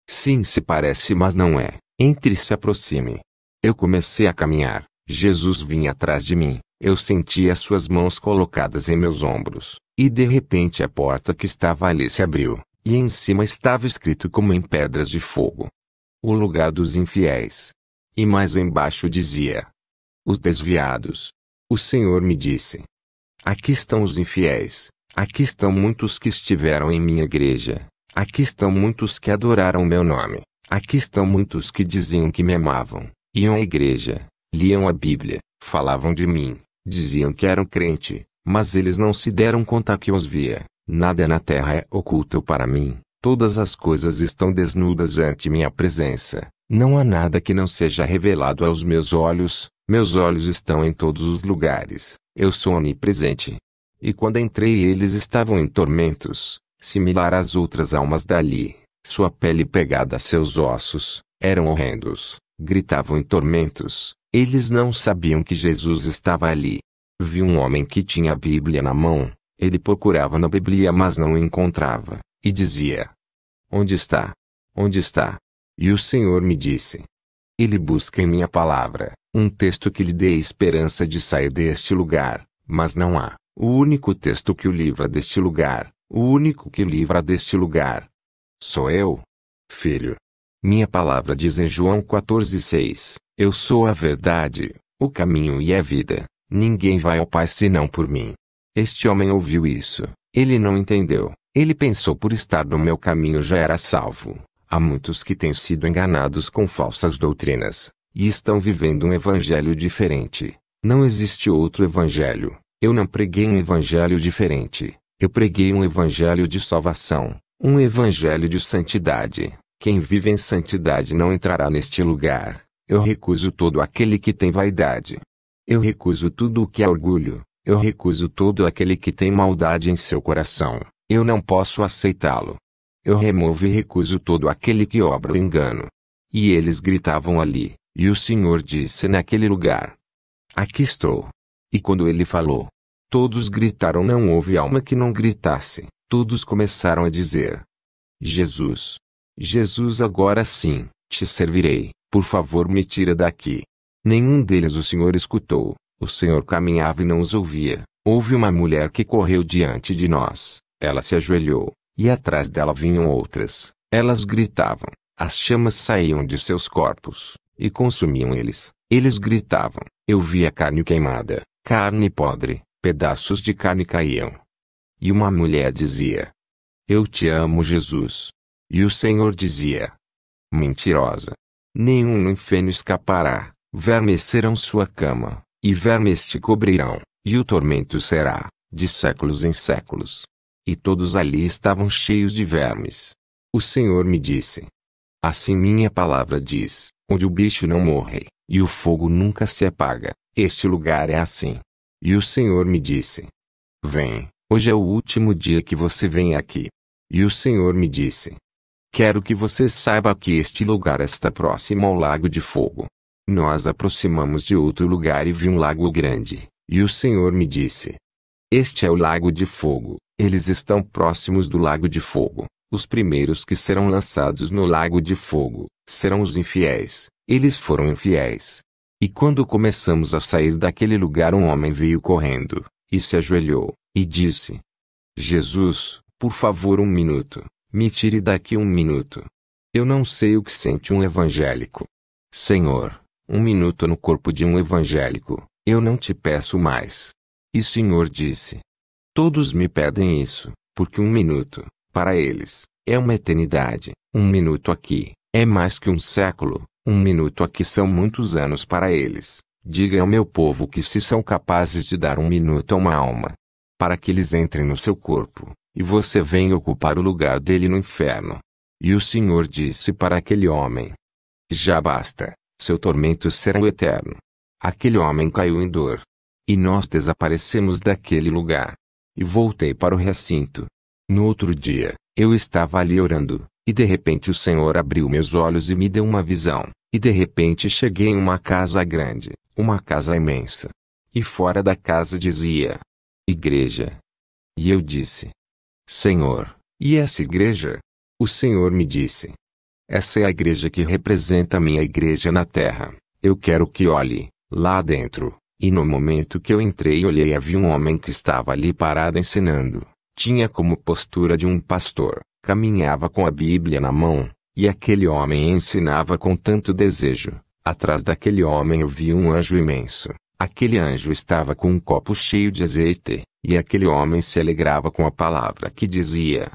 sim, se parece, mas não é. Entre e se aproxime. Eu comecei a caminhar, Jesus vinha atrás de mim, eu senti as suas mãos colocadas em meus ombros, e de repente a porta que estava ali se abriu, e em cima estava escrito como em pedras de fogo: o lugar dos infiéis. E mais embaixo dizia: os desviados. O Senhor me disse: aqui estão os infiéis, aqui estão muitos que estiveram em minha igreja, aqui estão muitos que adoraram meu nome, aqui estão muitos que diziam que me amavam, iam à igreja, liam a Bíblia, falavam de mim, diziam que eram crente, mas eles não se deram conta que eu os via. Nada na terra é oculto para mim, todas as coisas estão desnudas ante minha presença, não há nada que não seja revelado aos meus olhos estão em todos os lugares, eu sou onipresente. E quando entrei eles estavam em tormentos, similar às outras almas dali, sua pele pegada a seus ossos, eram horrendos, gritavam em tormentos, eles não sabiam que Jesus estava ali. Vi um homem que tinha a Bíblia na mão, ele procurava na Bíblia mas não encontrava, e dizia: onde está? Onde está? E o Senhor me disse: ele busca em minha palavra, um texto que lhe dê esperança de sair deste lugar, mas não há. O único texto que o livra deste lugar, o único que o livra deste lugar, sou eu. Filho, minha palavra diz em João 14:6, eu sou a verdade, o caminho e a vida, ninguém vai ao Pai senão por mim. Este homem ouviu isso, ele não entendeu, ele pensou por estar no meu caminho já era salvo. Há muitos que têm sido enganados com falsas doutrinas, e estão vivendo um evangelho diferente. Não existe outro evangelho. Eu não preguei um evangelho diferente. Eu preguei um evangelho de salvação, um evangelho de santidade. Quem vive em santidade não entrará neste lugar. Eu recuso todo aquele que tem vaidade. Eu recuso tudo o que é orgulho. Eu recuso todo aquele que tem maldade em seu coração. Eu não posso aceitá-lo. Eu removo e recuso todo aquele que obra o engano. E eles gritavam ali, e o Senhor disse naquele lugar: aqui estou. E quando ele falou, todos gritaram, não houve alma que não gritasse, todos começaram a dizer: Jesus, Jesus, agora sim, te servirei, por favor me tira daqui. Nenhum deles o Senhor escutou, o Senhor caminhava e não os ouvia. Houve uma mulher que correu diante de nós, ela se ajoelhou, e atrás dela vinham outras, elas gritavam, as chamas saíam de seus corpos, e consumiam eles, eles gritavam, eu via carne queimada, carne podre, pedaços de carne caíam. E uma mulher dizia: eu te amo, Jesus. E o Senhor dizia: mentirosa. Nenhum no inferno escapará, vermes serão sua cama, e vermes te cobrirão, e o tormento será, de séculos em séculos. E todos ali estavam cheios de vermes. O Senhor me disse: assim minha palavra diz, onde o bicho não morre, e o fogo nunca se apaga, este lugar é assim. E o Senhor me disse: vem, hoje é o último dia que você vem aqui. E o Senhor me disse: quero que você saiba que este lugar está próximo ao lago de fogo. Nós aproximamos de outro lugar e vi um lago grande, e o Senhor me disse: este é o lago de fogo, eles estão próximos do lago de fogo. Os primeiros que serão lançados no lago de fogo, serão os infiéis, eles foram infiéis. E quando começamos a sair daquele lugar, um homem veio correndo, e se ajoelhou, e disse: Jesus, por favor, um minuto, me tire daqui um minuto. Eu não sei o que sente um evangélico. Senhor, um minuto no corpo de um evangélico, eu não te peço mais. E o Senhor disse: todos me pedem isso, porque um minuto, para eles, é uma eternidade. Um minuto aqui, é mais que um século. Um minuto aqui são muitos anos para eles. Diga ao meu povo que se são capazes de dar um minuto a uma alma, para que eles entrem no seu corpo, e você venha ocupar o lugar dele no inferno. E o Senhor disse para aquele homem: já basta, seu tormento será o eterno. Aquele homem caiu em dor. E nós desaparecemos daquele lugar. E voltei para o recinto. No outro dia, eu estava ali orando, e de repente o Senhor abriu meus olhos e me deu uma visão. E de repente cheguei em uma casa grande, uma casa imensa. E fora da casa dizia: Igreja. E eu disse: Senhor, e essa igreja? O Senhor me disse: essa é a igreja que representa a minha igreja na terra. Eu quero que olhe, lá dentro. E no momento que eu entrei e olhei, havia um homem que estava ali parado ensinando. Tinha como postura de um pastor, caminhava com a Bíblia na mão, e aquele homem ensinava com tanto desejo. Atrás daquele homem eu vi um anjo imenso. Aquele anjo estava com um copo cheio de azeite, e aquele homem se alegrava com a palavra que dizia.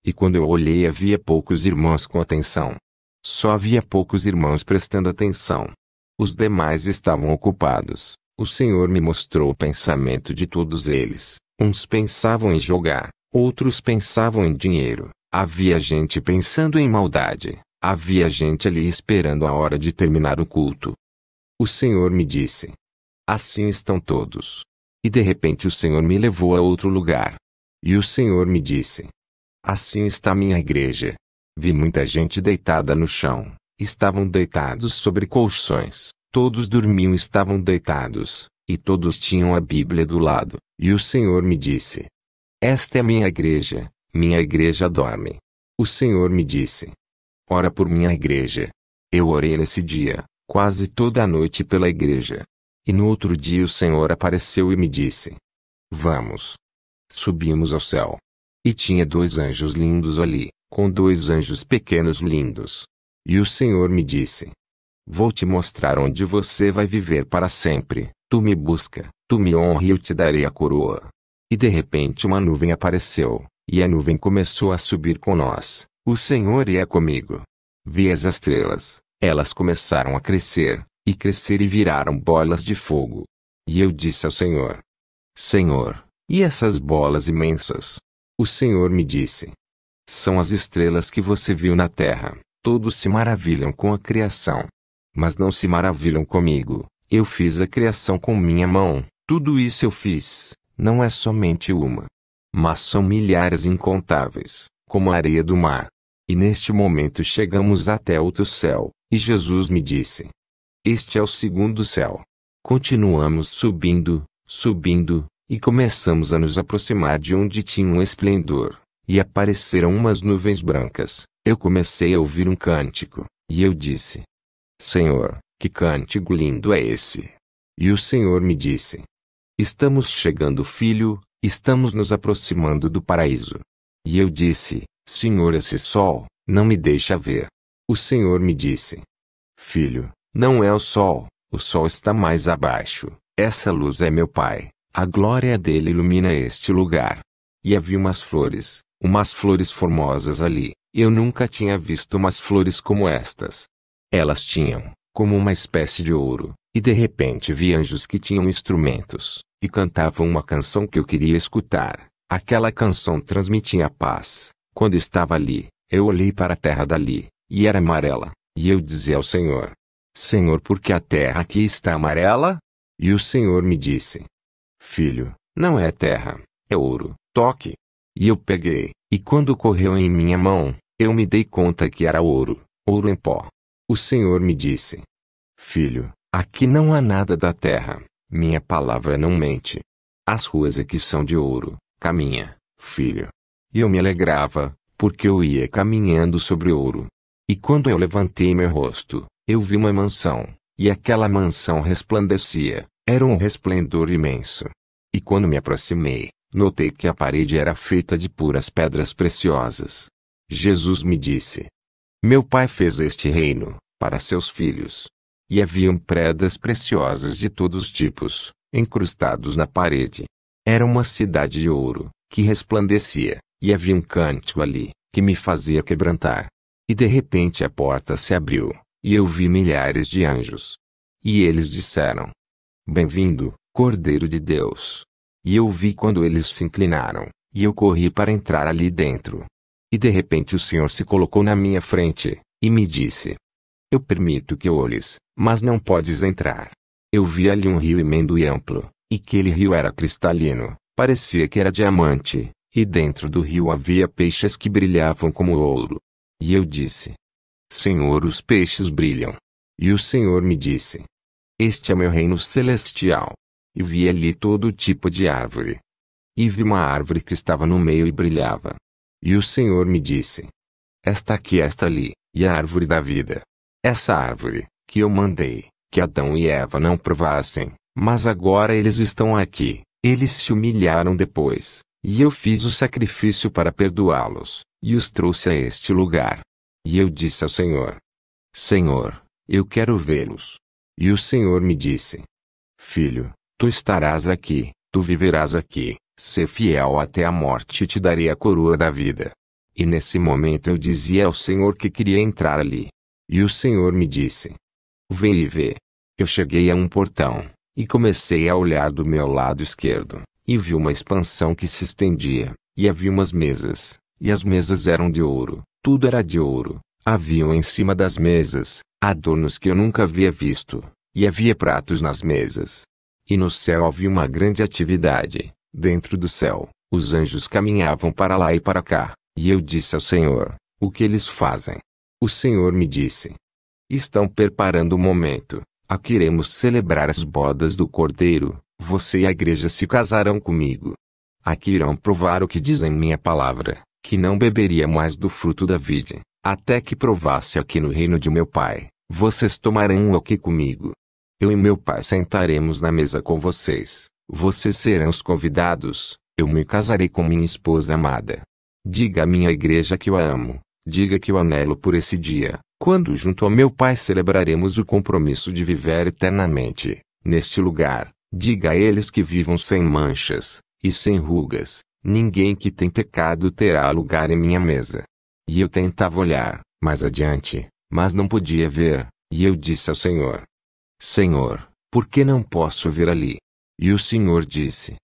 E quando eu olhei, havia poucos irmãos com atenção. Só havia poucos irmãos prestando atenção. Os demais estavam ocupados. O Senhor me mostrou o pensamento de todos eles. Uns pensavam em jogar, outros pensavam em dinheiro. Havia gente pensando em maldade. Havia gente ali esperando a hora de terminar o culto. O Senhor me disse: assim estão todos. E de repente o Senhor me levou a outro lugar. E o Senhor me disse: assim está minha igreja. Vi muita gente deitada no chão. Estavam deitados sobre colchões. Todos dormiam e estavam deitados. E todos tinham a Bíblia do lado. E o Senhor me disse: esta é minha igreja dorme. O Senhor me disse: ora por minha igreja. Eu orei nesse dia, quase toda a noite pela igreja. E no outro dia o Senhor apareceu e me disse: vamos. Subimos ao céu. E tinha 2 anjos lindos ali, com 2 anjos pequenos lindos. E o Senhor me disse: vou te mostrar onde você vai viver para sempre. Tu me busca, tu me honra e eu te darei a coroa. E de repente uma nuvem apareceu, e a nuvem começou a subir com nós. O Senhor ia comigo. Vi as estrelas, elas começaram a crescer e viraram bolas de fogo. E eu disse ao Senhor: Senhor, e essas bolas imensas? O Senhor me disse: são as estrelas que você viu na terra. Todos se maravilham com a criação. Mas não se maravilham comigo. Eu fiz a criação com minha mão. Tudo isso eu fiz. Não é somente uma, mas são milhares incontáveis, como a areia do mar. E neste momento chegamos até outro céu, e Jesus me disse: este é o segundo céu. Continuamos subindo, e começamos a nos aproximar de onde tinha um esplendor, e apareceram umas nuvens brancas. Eu comecei a ouvir um cântico, e eu disse: Senhor, que cântico lindo é esse? E o Senhor me disse: estamos chegando, filho, estamos nos aproximando do paraíso. E eu disse: Senhor, esse sol não me deixa ver. O Senhor me disse: filho, não é o sol está mais abaixo. Essa luz é meu Pai, a glória dele ilumina este lugar. E havia umas flores formosas ali. Eu nunca tinha visto umas flores como estas. Elas tinham, como uma espécie de ouro, e de repente vi anjos que tinham instrumentos, e cantavam uma canção que eu queria escutar. Aquela canção transmitia paz. Quando estava ali, eu olhei para a terra dali, e era amarela, e eu dizia ao Senhor: Senhor, por que a terra aqui está amarela? E o Senhor me disse: filho, não é terra, é ouro, toque. E eu peguei, e quando correu em minha mão, eu me dei conta que era ouro em pó. O Senhor me disse: filho, aqui não há nada da terra, minha palavra não mente. As ruas aqui são de ouro, caminha, filho. E eu me alegrava, porque eu ia caminhando sobre ouro. E quando eu levantei meu rosto, eu vi uma mansão, e aquela mansão resplandecia, era um resplendor imenso. E quando me aproximei, notei que a parede era feita de puras pedras preciosas. Jesus me disse: meu Pai fez este reino para seus filhos. E haviam pedras preciosas de todos os tipos, incrustados na parede. Era uma cidade de ouro, que resplandecia, e havia um cântico ali, que me fazia quebrantar. E de repente a porta se abriu, e eu vi milhares de anjos. E eles disseram: bem-vindo, Cordeiro de Deus. E eu vi quando eles se inclinaram, e eu corri para entrar ali dentro. E de repente o Senhor se colocou na minha frente, e me disse: eu permito que olhes, mas não podes entrar. Eu vi ali um rio imenso e amplo, E aquele rio era cristalino, parecia que era diamante, e dentro do rio havia peixes que brilhavam como ouro. E eu disse: Senhor, os peixes brilham. E o Senhor me disse: Este é meu reino celestial. E vi ali todo tipo de árvore. E vi uma árvore que estava no meio e brilhava. E o Senhor me disse: Esta aqui, esta ali, e a árvore da vida. Essa árvore, que eu mandei, que Adão e Eva não provassem, mas agora eles estão aqui, eles se humilharam depois, e eu fiz o sacrifício para perdoá-los, e os trouxe a este lugar. E eu disse ao Senhor: Senhor, eu quero vê-los. E o Senhor me disse: Filho, tu estarás aqui, tu viverás aqui, sê fiel até a morte e te darei a coroa da vida. E nesse momento eu dizia ao Senhor que queria entrar ali. E o Senhor me disse: Vem e vê. Eu cheguei a um portão, e comecei a olhar do meu lado esquerdo, e vi uma expansão que se estendia, e havia umas mesas, e as mesas eram de ouro, tudo era de ouro. Haviam em cima das mesas adornos que eu nunca havia visto, e havia pratos nas mesas. E no céu havia uma grande atividade. Dentro do céu, os anjos caminhavam para lá e para cá, e eu disse ao Senhor: O que eles fazem? O Senhor me disse: Estão preparando o momento, a que iremos celebrar as bodas do Cordeiro, você e a igreja se casarão comigo. Aqui irão provar o que diz em minha palavra, que não beberia mais do fruto da vide, até que provasse aqui no reino de meu Pai. Vocês tomarão aqui comigo. Eu e meu Pai sentaremos na mesa com vocês, vocês serão os convidados, eu me casarei com minha esposa amada. Diga à minha igreja que eu a amo, diga que eu anelo por esse dia, quando junto ao meu Pai celebraremos o compromisso de viver eternamente, neste lugar. Diga a eles que vivam sem manchas, e sem rugas, ninguém que tem pecado terá lugar em minha mesa. E eu tentava olhar mais adiante, mas não podia ver, e eu disse ao Senhor: Senhor, por que não posso ver ali? E o Senhor disse: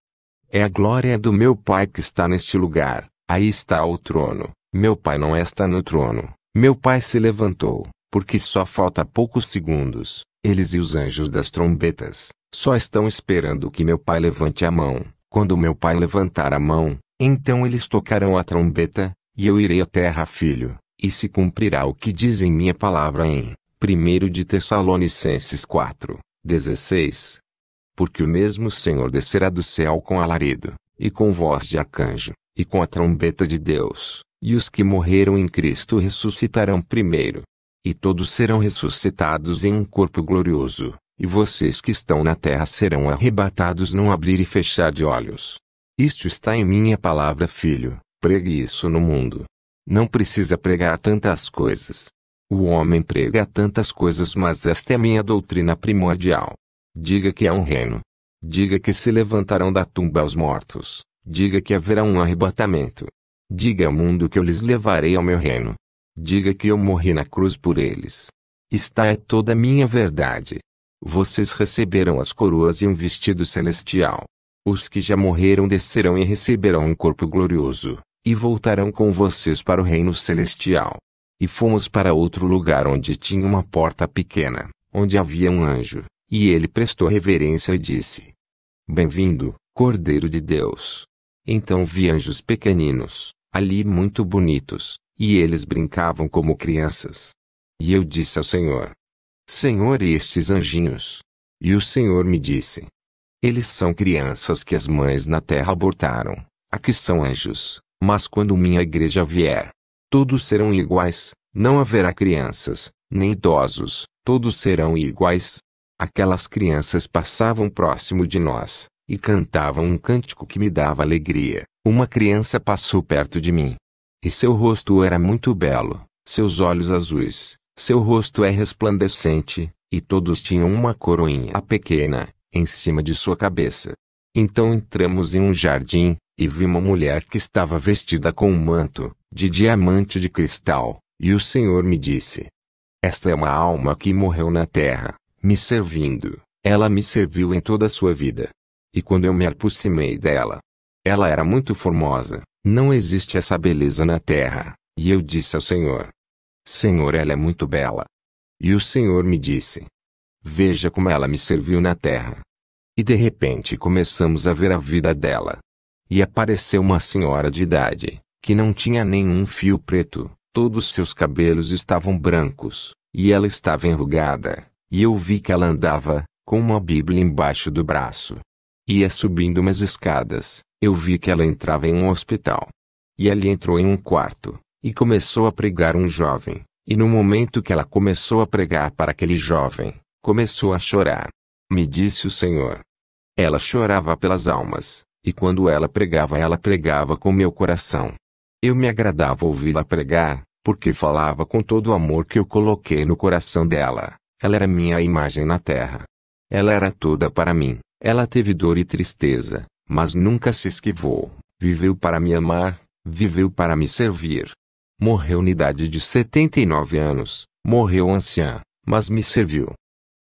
É a glória do meu Pai que está neste lugar, aí está o trono, meu Pai não está no trono, meu Pai se levantou, porque só falta poucos segundos, eles e os anjos das trombetas, só estão esperando que meu Pai levante a mão. Quando meu Pai levantar a mão, então eles tocarão a trombeta, e eu irei à terra, filho, e se cumprirá o que diz em minha palavra em 1 de Tessalonicenses 4:16. Porque o mesmo Senhor descerá do céu com alarido, e com voz de arcanjo, e com a trombeta de Deus, e os que morreram em Cristo ressuscitarão primeiro. E todos serão ressuscitados em um corpo glorioso, e vocês que estão na terra serão arrebatados num abrir e fechar de olhos. Isto está em minha palavra, filho, pregue isso no mundo. Não precisa pregar tantas coisas. O homem prega tantas coisas, mas esta é minha doutrina primordial. Diga que há um reino. Diga que se levantarão da tumba os mortos. Diga que haverá um arrebatamento. Diga ao mundo que eu lhes levarei ao meu reino. Diga que eu morri na cruz por eles. Esta é toda a minha verdade. Vocês receberão as coroas e um vestido celestial. Os que já morreram descerão e receberão um corpo glorioso, e voltarão com vocês para o reino celestial. E fomos para outro lugar onde tinha uma porta pequena, onde havia um anjo, e ele prestou reverência e disse: Bem-vindo, Cordeiro de Deus. Então vi anjos pequeninos, ali muito bonitos, e eles brincavam como crianças. E eu disse ao Senhor: Senhor, e estes anjinhos? E o Senhor me disse: Eles são crianças que as mães na terra abortaram, aqui são anjos, mas quando minha igreja vier, todos serão iguais, não haverá crianças, nem idosos, todos serão iguais. Aquelas crianças passavam próximo de nós, e cantavam um cântico que me dava alegria. Uma criança passou perto de mim. E seu rosto era muito belo, seus olhos azuis, seu rosto é resplandecente, e todos tinham uma coroinha pequena, em cima de sua cabeça. Então entramos em um jardim, e vi uma mulher que estava vestida com um manto, de diamante de cristal, e o Senhor me disse: Esta é uma alma que morreu na terra, me servindo, ela me serviu em toda a sua vida. E quando eu me aproximei dela, ela era muito formosa, não existe essa beleza na terra, e eu disse ao Senhor: Senhor, ela é muito bela. E o Senhor me disse: Veja como ela me serviu na terra. E de repente começamos a ver a vida dela. E apareceu uma senhora de idade, que não tinha nenhum fio preto, todos seus cabelos estavam brancos, e ela estava enrugada, e eu vi que ela andava, com uma Bíblia embaixo do braço. Ia subindo umas escadas, eu vi que ela entrava em um hospital. E ali entrou em um quarto, e começou a pregar um jovem, e no momento que ela começou a pregar para aquele jovem, começou a chorar. Me disse o Senhor. Ela chorava pelas almas, e quando ela pregava com meu coração. Eu me agradava ouvi-la pregar, porque falava com todo o amor que eu coloquei no coração dela. Ela era minha imagem na terra. Ela era toda para mim. Ela teve dor e tristeza, mas nunca se esquivou. Viveu para me amar, viveu para me servir. Morreu na idade de 79 anos, morreu anciã, mas me serviu.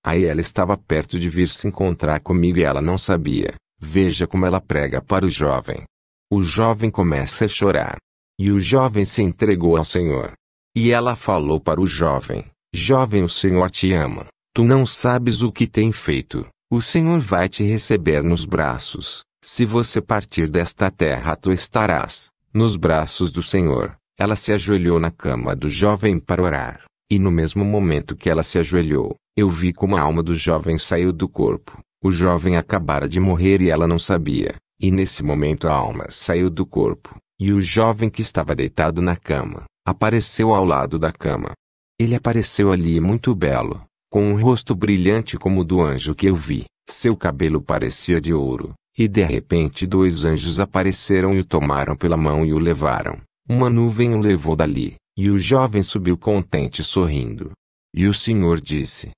Aí ela estava perto de vir se encontrar comigo e ela não sabia. Veja como ela prega para o jovem. O jovem começa a chorar. E o jovem se entregou ao Senhor. E ela falou para o jovem: Jovem, o Senhor te ama. Tu não sabes o que tem feito. O Senhor vai te receber nos braços. Se você partir desta terra, tu estarás nos braços do Senhor. Ela se ajoelhou na cama do jovem para orar. E no mesmo momento que ela se ajoelhou, eu vi como a alma do jovem saiu do corpo. O jovem acabara de morrer e ela não sabia. E nesse momento a alma saiu do corpo. E o jovem que estava deitado na cama, apareceu ao lado da cama. Ele apareceu ali muito belo, com um rosto brilhante como o do anjo que eu vi. Seu cabelo parecia de ouro. E de repente 2 anjos apareceram e o tomaram pela mão e o levaram. Uma nuvem o levou dali, e o jovem subiu contente sorrindo. E o Senhor disse: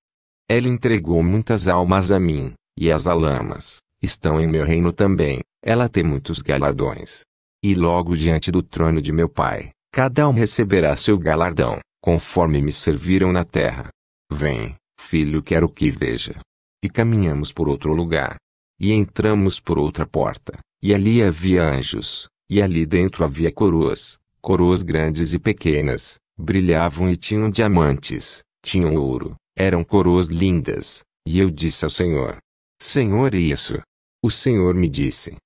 Ela entregou muitas almas a mim, e as almas estão em meu reino também. Ela tem muitos galardões. E logo diante do trono de meu Pai, cada um receberá seu galardão, conforme me serviram na terra. Vem, filho, quero que veja. E caminhamos por outro lugar. E entramos por outra porta, e ali havia anjos, e ali dentro havia coroas, coroas grandes e pequenas, brilhavam e tinham diamantes, tinham ouro, eram coroas lindas. E eu disse ao Senhor: Senhor, isso? O Senhor me disse: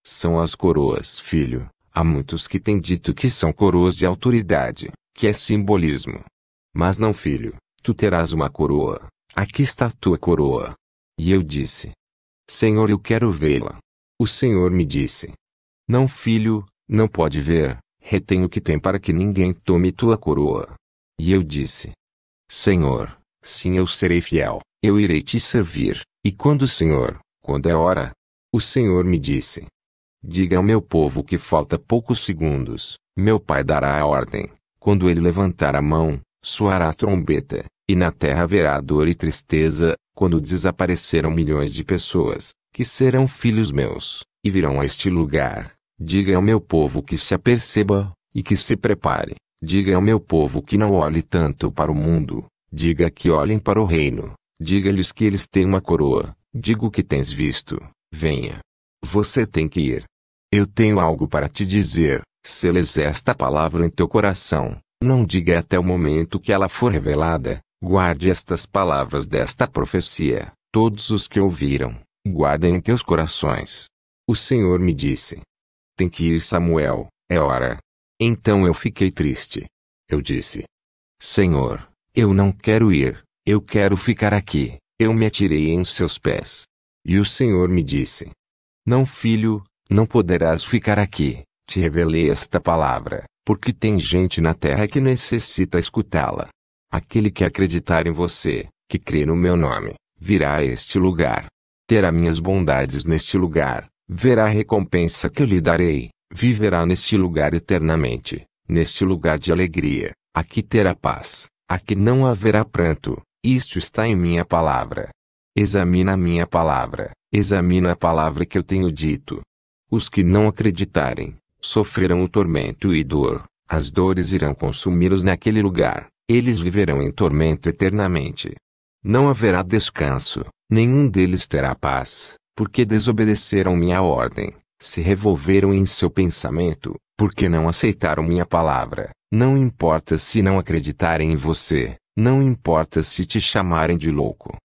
São as coroas, filho. Há muitos que têm dito que são coroas de autoridade, que é simbolismo. Mas não, filho, tu terás uma coroa. Aqui está a tua coroa. E eu disse: Senhor, eu quero vê-la. O Senhor me disse: Não, filho, não pode ver, retém o que tem para que ninguém tome tua coroa. E eu disse: Senhor, sim, eu serei fiel, eu irei te servir. E quando é hora? O Senhor me disse: Diga ao meu povo que falta poucos segundos, meu Pai dará a ordem. Quando ele levantar a mão, soará a trombeta, e na terra haverá dor e tristeza, quando desapareceram milhões de pessoas, que serão filhos meus, e virão a este lugar. Diga ao meu povo que se aperceba, e que se prepare. Diga ao meu povo que não olhe tanto para o mundo, diga que olhem para o reino. Diga-lhes que eles têm uma coroa. Digo que tens visto, venha. Você tem que ir. Eu tenho algo para te dizer, seles esta palavra em teu coração. Não diga até o momento que ela for revelada. Guarde estas palavras desta profecia. Todos os que ouviram, guardem em teus corações. O Senhor me disse: Tem que ir, Samuel, é hora. Então eu fiquei triste. Eu disse: Senhor, eu não quero ir, eu quero ficar aqui. Eu me atirei em seus pés. E o Senhor me disse: Não, filho, não poderás ficar aqui. Te revelei esta palavra, porque tem gente na terra que necessita escutá-la. Aquele que acreditar em você, que crê no meu nome, virá a este lugar. Terá minhas bondades neste lugar, verá a recompensa que eu lhe darei, viverá neste lugar eternamente, neste lugar de alegria. Aqui terá paz, aqui não haverá pranto. Isto está em minha palavra. Examina a minha palavra, examina a palavra que eu tenho dito. Os que não acreditarem, sofrerão o tormento e dor, as dores irão consumi-los naquele lugar, eles viverão em tormento eternamente. Não haverá descanso, nenhum deles terá paz, porque desobedeceram minha ordem, se revolveram em seu pensamento, porque não aceitaram minha palavra. Não importa se não acreditarem em você. Não importa se te chamarem de louco.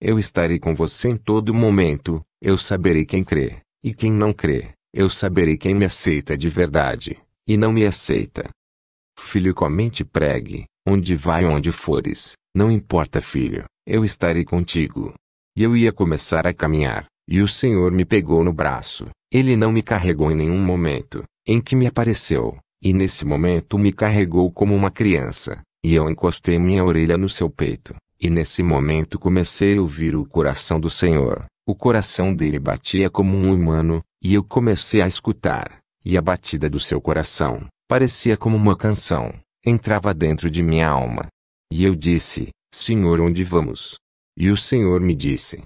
Eu estarei com você em todo momento, eu saberei quem crê, e quem não crê, eu saberei quem me aceita de verdade, e não me aceita. Filho, comente e pregue, onde vai onde fores, não importa filho, eu estarei contigo. E eu ia começar a caminhar, e o Senhor me pegou no braço, Ele não me carregou em nenhum momento, em que me apareceu, e nesse momento me carregou como uma criança, e eu encostei minha orelha no seu peito, e nesse momento comecei a ouvir o coração do Senhor, o coração dele batia como um humano, e eu comecei a escutar, e a batida do seu coração parecia como uma canção, entrava dentro de minha alma. E eu disse, Senhor, onde vamos? E o Senhor me disse,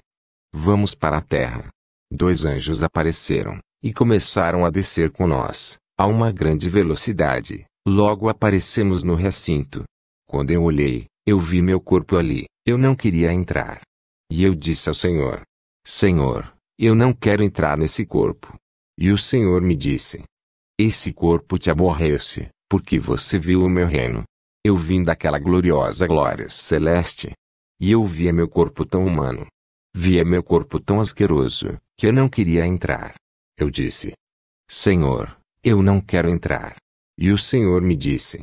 vamos para a terra. 2 anjos apareceram, e começaram a descer com nós, a uma grande velocidade, logo aparecemos no recinto. Quando eu olhei, eu vi meu corpo ali, eu não queria entrar. E eu disse ao Senhor, Senhor, eu não quero entrar nesse corpo. E o Senhor me disse, esse corpo te aborrece, porque você viu o meu reino. Eu vim daquela gloriosa glória celeste. E eu via meu corpo tão humano. Via meu corpo tão asqueroso, que eu não queria entrar. Eu disse, Senhor, eu não quero entrar. E o Senhor me disse,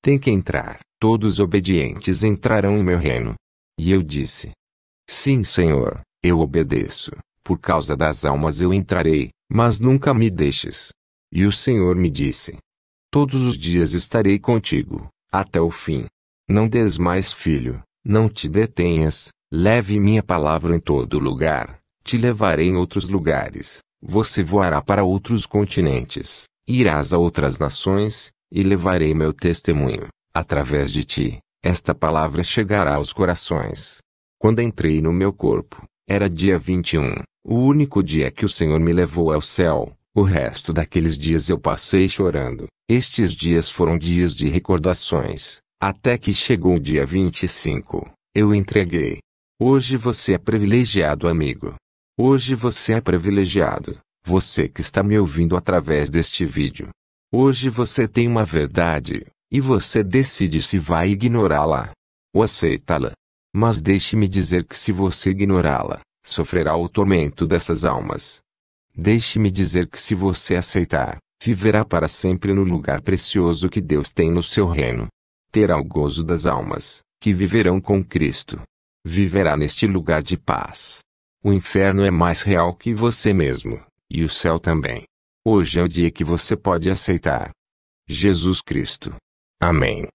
tem que entrar, todos obedientes entrarão em meu reino. E eu disse, sim, Senhor, eu obedeço, por causa das almas eu entrarei, mas nunca me deixes. E o Senhor me disse, todos os dias estarei contigo, até o fim. Não des mais, filho, não te detenhas, leve minha palavra em todo lugar, te levarei em outros lugares, você voará para outros continentes, irás a outras nações, e levarei meu testemunho, através de ti, esta palavra chegará aos corações. Quando entrei no meu corpo, era dia 21, o único dia que o Senhor me levou ao céu. O resto daqueles dias eu passei chorando. Estes dias foram dias de recordações, até que chegou o dia 25, eu entreguei. Hoje você é privilegiado, amigo. Hoje você é privilegiado, você que está me ouvindo através deste vídeo. Hoje você tem uma verdade, e você decide se vai ignorá-la ou aceitá-la. Mas deixe-me dizer que se você ignorá-la, sofrerá o tormento dessas almas. Deixe-me dizer que se você aceitar, viverá para sempre no lugar precioso que Deus tem no seu reino. Terá o gozo das almas, que viverão com Cristo. Viverá neste lugar de paz. O inferno é mais real que você mesmo, e o céu também. Hoje é o dia que você pode aceitar Jesus Cristo. Amém.